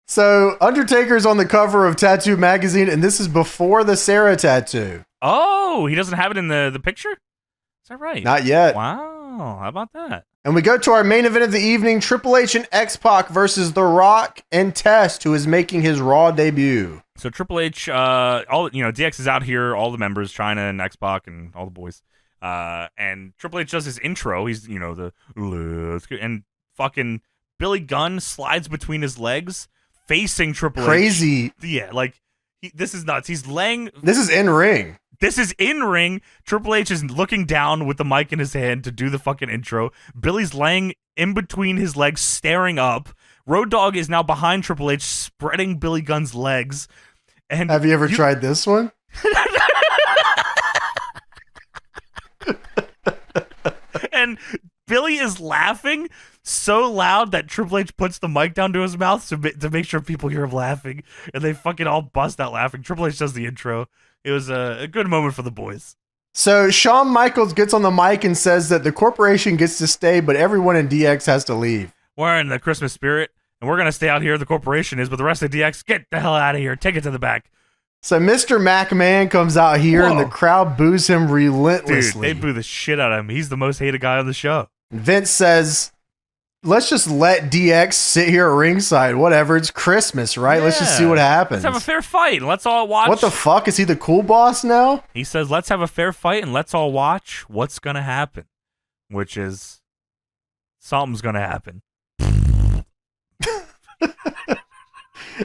So, Undertaker's on the cover of Tattoo Magazine, and this is before the Sarah tattoo. Oh, he doesn't have it in the picture? Is that right? Not yet. Wow, how about that? And we go to our main event of the evening, Triple H and X-Pac versus The Rock and Test, who is making his Raw debut. So Triple H, DX is out here, all the members, China and X-Pac and all the boys. And Triple H does his intro. He's, and fucking Billy Gunn slides between his legs, facing Triple H. Crazy. Yeah, like, this is nuts. This is in ring. This is in ring. Triple H is looking down with the mic in his hand to do the fucking intro. Billy's laying in between his legs, staring up. Road Dogg is now behind Triple H, spreading Billy Gunn's legs. And have you ever tried this one? And Billy is is laughing so loud that Triple H puts the mic down to his mouth to make sure people hear him laughing, and they fucking all bust out laughing. Triple H does the intro. It was a good moment for the boys. So Shawn Michaels gets on the mic and says that the corporation gets to stay, but everyone in DX has to leave. We're in the Christmas spirit, and we're going to stay out here. The corporation is, but the rest of DX, get the hell out of here. Take it to the back. So Mr. McMahon comes out here, and the crowd boos him relentlessly. Dude, they boo the shit out of him. He's the most hated guy on the show. Vince says, let's just let DX sit here at ringside. Whatever, it's Christmas, right? Yeah. Let's just see what happens. Let's have a fair fight, and let's all watch. What the fuck? Is he the cool boss now? He says, let's have a fair fight, and let's all watch what's going to happen, which is something's going to happen.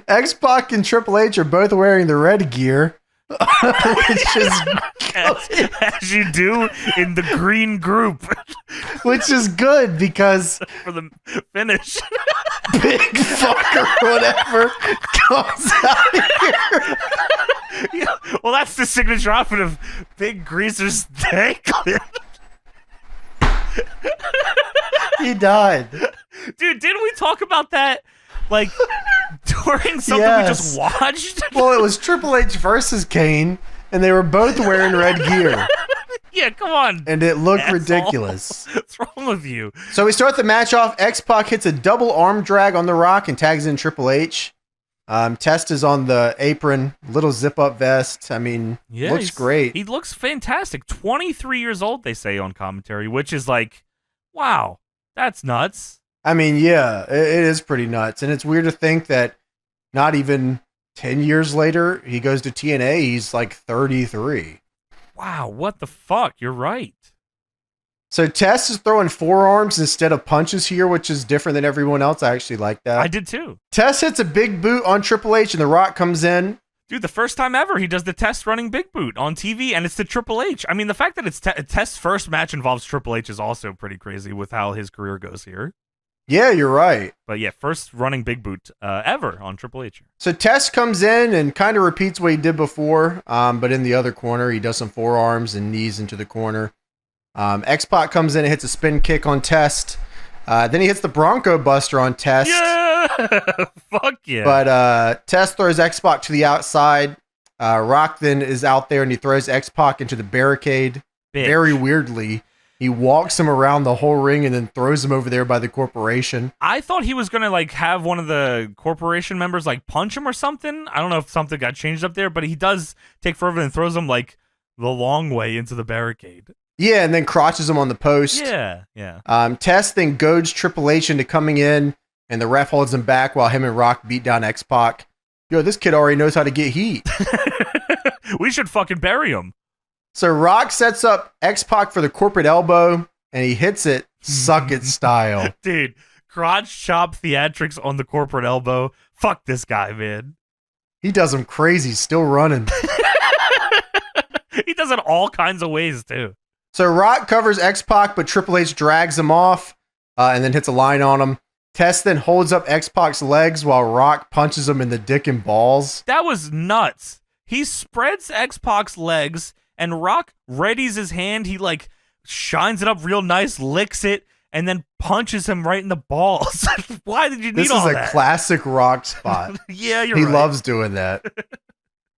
X-Pac and Triple H are both wearing the red gear, which is as you do in the green group, which is good because for the finish, big fucker or whatever comes out here. Yeah, well, that's the signature outfit of Big Greaser's dangling. He died, dude. Didn't we talk about that? Like, during something we just watched? Well, it was Triple H versus Kane, and they were both wearing red gear. Yeah, come on. And it looked ridiculous. What's wrong with you? So we start the match off. X-Pac hits a double arm drag on The Rock and tags in Triple H. Test is on the apron, little zip-up vest. I mean, looks great. He looks fantastic. 23 years old, they say on commentary, which is like, wow, that's nuts. I mean, yeah, it is pretty nuts. And it's weird to think that not even 10 years later, he goes to TNA, he's like 33. Wow, what the fuck? You're right. So Test is throwing forearms instead of punches here, which is different than everyone else. I actually like that. I did too. Test hits a big boot on Triple H, and The Rock comes in. Dude, the first time ever he does the Test running big boot on TV, and it's to Triple H. I mean, the fact that it's Test's first match involves Triple H is also pretty crazy with how his career goes here. Yeah, you're right. But yeah, first running big boot ever on Triple H. So Test comes in and kind of repeats what he did before, but in the other corner, he does some forearms and knees into the corner. X-Pac comes in and hits a spin kick on Test. Then he hits the Bronco Buster on Test. Yeah! Fuck yeah. But Test throws X-Pac to the outside. Rock then is out there and he throws X-Pac into the barricade. Bitch. Very weirdly. He walks him around the whole ring and then throws him over there by the corporation. I thought he was going to like have one of the corporation members like punch him or something. I don't know if something got changed up there, but he does take forever and throws him like the long way into the barricade. Yeah, and then crotches him on the post. Yeah. Test then goads Triple H into coming in, and the ref holds him back while him and Rock beat down X-Pac. Yo, this kid already knows how to get heat. We should fucking bury him. So Rock sets up X-Pac for the corporate elbow, and he hits it suck it style. Dude, crotch chop theatrics on the corporate elbow. Fuck this guy, man. He does them crazy, still running. He does it all kinds of ways, too. So Rock covers X-Pac, but Triple H drags him off and then hits a line on him. Test then holds up X-Pac's legs while Rock punches him in the dick and balls. That was nuts. He spreads X-Pac's legs, and Rock readies his hand. He, like, shines it up real nice, licks it, and then punches him right in the balls. Why did you need all that? This is a classic Rock spot. Yeah, you're right. He right. loves doing that.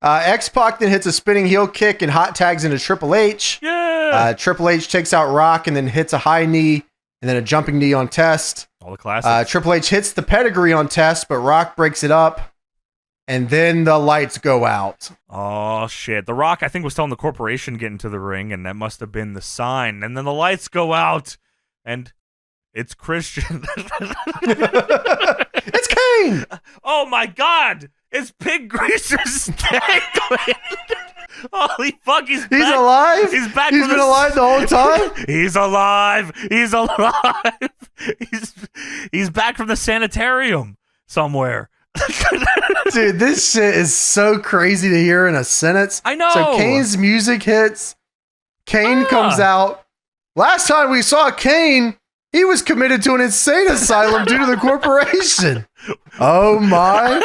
X-Pac then hits a spinning heel kick and hot tags into Triple H. Yeah. Triple H takes out Rock and then hits a high knee and then a jumping knee on Test. All the classics. Triple H hits the pedigree on Test, but Rock breaks it up. And then the lights go out. Oh, shit. The Rock, I think, was telling the corporation to get into the ring, and that must have been the sign. And then the lights go out, and it's Christian. It's Kane! Oh, my God! It's Pig Greaser's dangling! Holy fuck, he's back. Alive? He's back. He's been alive the whole time? He's alive! He's alive! He's back from the sanitarium somewhere. Dude, this shit is so crazy to hear in a sentence. I know. So Kane's music hits. Kane comes out. Last time we saw Kane, he was committed to an insane asylum due to the corporation. Oh my.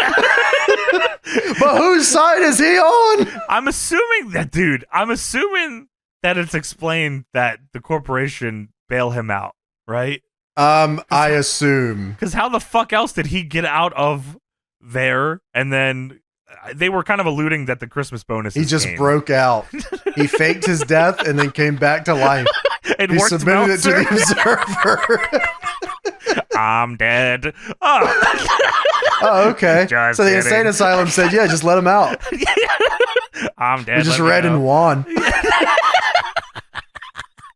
But whose side is he on? I'm assuming that it's explained that the corporation bail him out, right? I assume. Because how the fuck else did he get out of there? And then they were kind of alluding that the Christmas bonus. He just broke out. He faked his death and then came back to life. And he submitted it to the Observer. I'm dead. Oh, okay. Just so the kidding. insane asylum said, "Yeah, just let him out." I'm dead. He just read and won.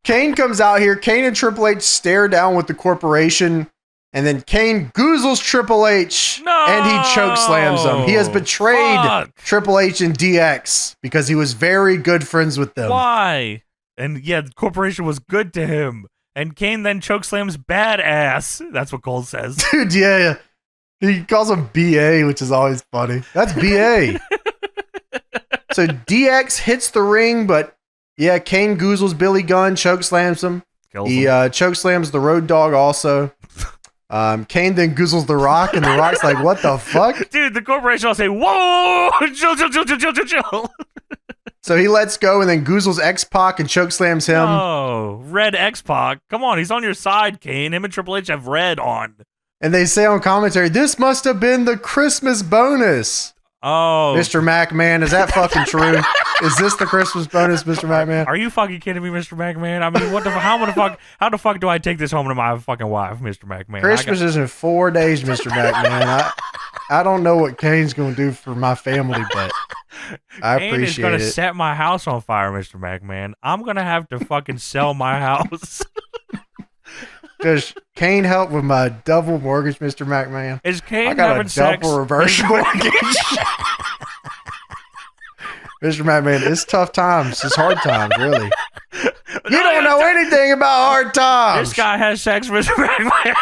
Kane comes out here. Kane and Triple H stare down with the corporation, and then Kane goozles Triple H, and he chokeslams him. He has betrayed Triple H and DX because he was very good friends with them. Why? And yeah, the corporation was good to him. And Kane then chokeslams badass. That's what Cole says. Dude, yeah. He calls him BA, which is always funny. That's BA. So DX hits the ring, but yeah, Kane goozles Billy Gunn, chokeslams him. He chokeslams the Road Dogg also. Kane then goozles The Rock, and The Rock's like, "What the fuck?" Dude, the corporation will say, "Whoa! Chill. So he lets go and then goozles X-Pac and chokeslams him. Oh, red X-Pac. Come on, he's on your side, Kane. Him and Triple H have red on. And they say on commentary, "This must have been the Christmas bonus." Oh. Mr. McMahon, is that fucking true? Is this the Christmas bonus, Mr. McMahon? Are you fucking kidding me, Mr. McMahon? I mean, how the fuck do I take this home to my fucking wife, Mr. McMahon? Christmas is in 4 days, Mr. McMahon. I don't know what Kane's going to do for my family, but I Kane appreciate is gonna it. set my house on fire, Mr. McMahon. I'm going to have to fucking sell my house. Does Kane help with my double mortgage, Mr. McMahon? Is Kane I got having a sex? double reverse mortgage. Mr. McMahon, it's tough times. It's hard times, really. You don't know anything about hard times. This guy has sex, Mr. McMahon.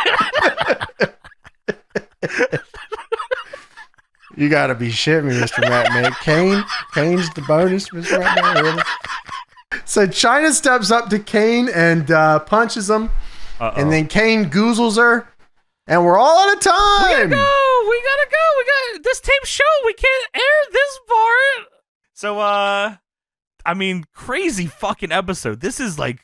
You gotta be shitting me, Mr. McMahon. Kane's the bonus, Mr. McMahon, really? So Chyna steps up to Kane and punches him. And then Kane goozles her. And we're all out of time. We gotta go. We got this tape show. We can't air this part. So, I mean, crazy fucking episode. This is like,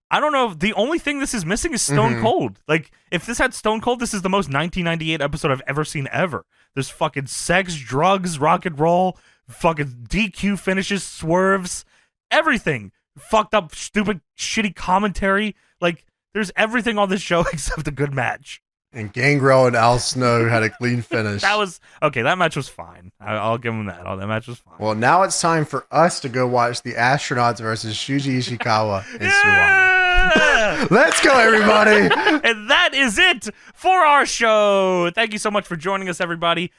I don't know. The only thing this is missing is Stone Cold. Like, if this had Stone Cold, this is the most 1998 episode I've ever seen ever. There's fucking sex, drugs, rock and roll, fucking DQ finishes, swerves, everything. Fucked up, stupid, shitty commentary. Like, there's everything on this show except a good match. And Gangrel and Al Snow had a clean finish. That match was fine. I'll give him that. That match was fine. Well, now it's time for us to go watch the Astronauts versus Shuji Ishikawa and Suwama. Let's go, everybody. And that is it for our show. Thank you so much for joining us, everybody.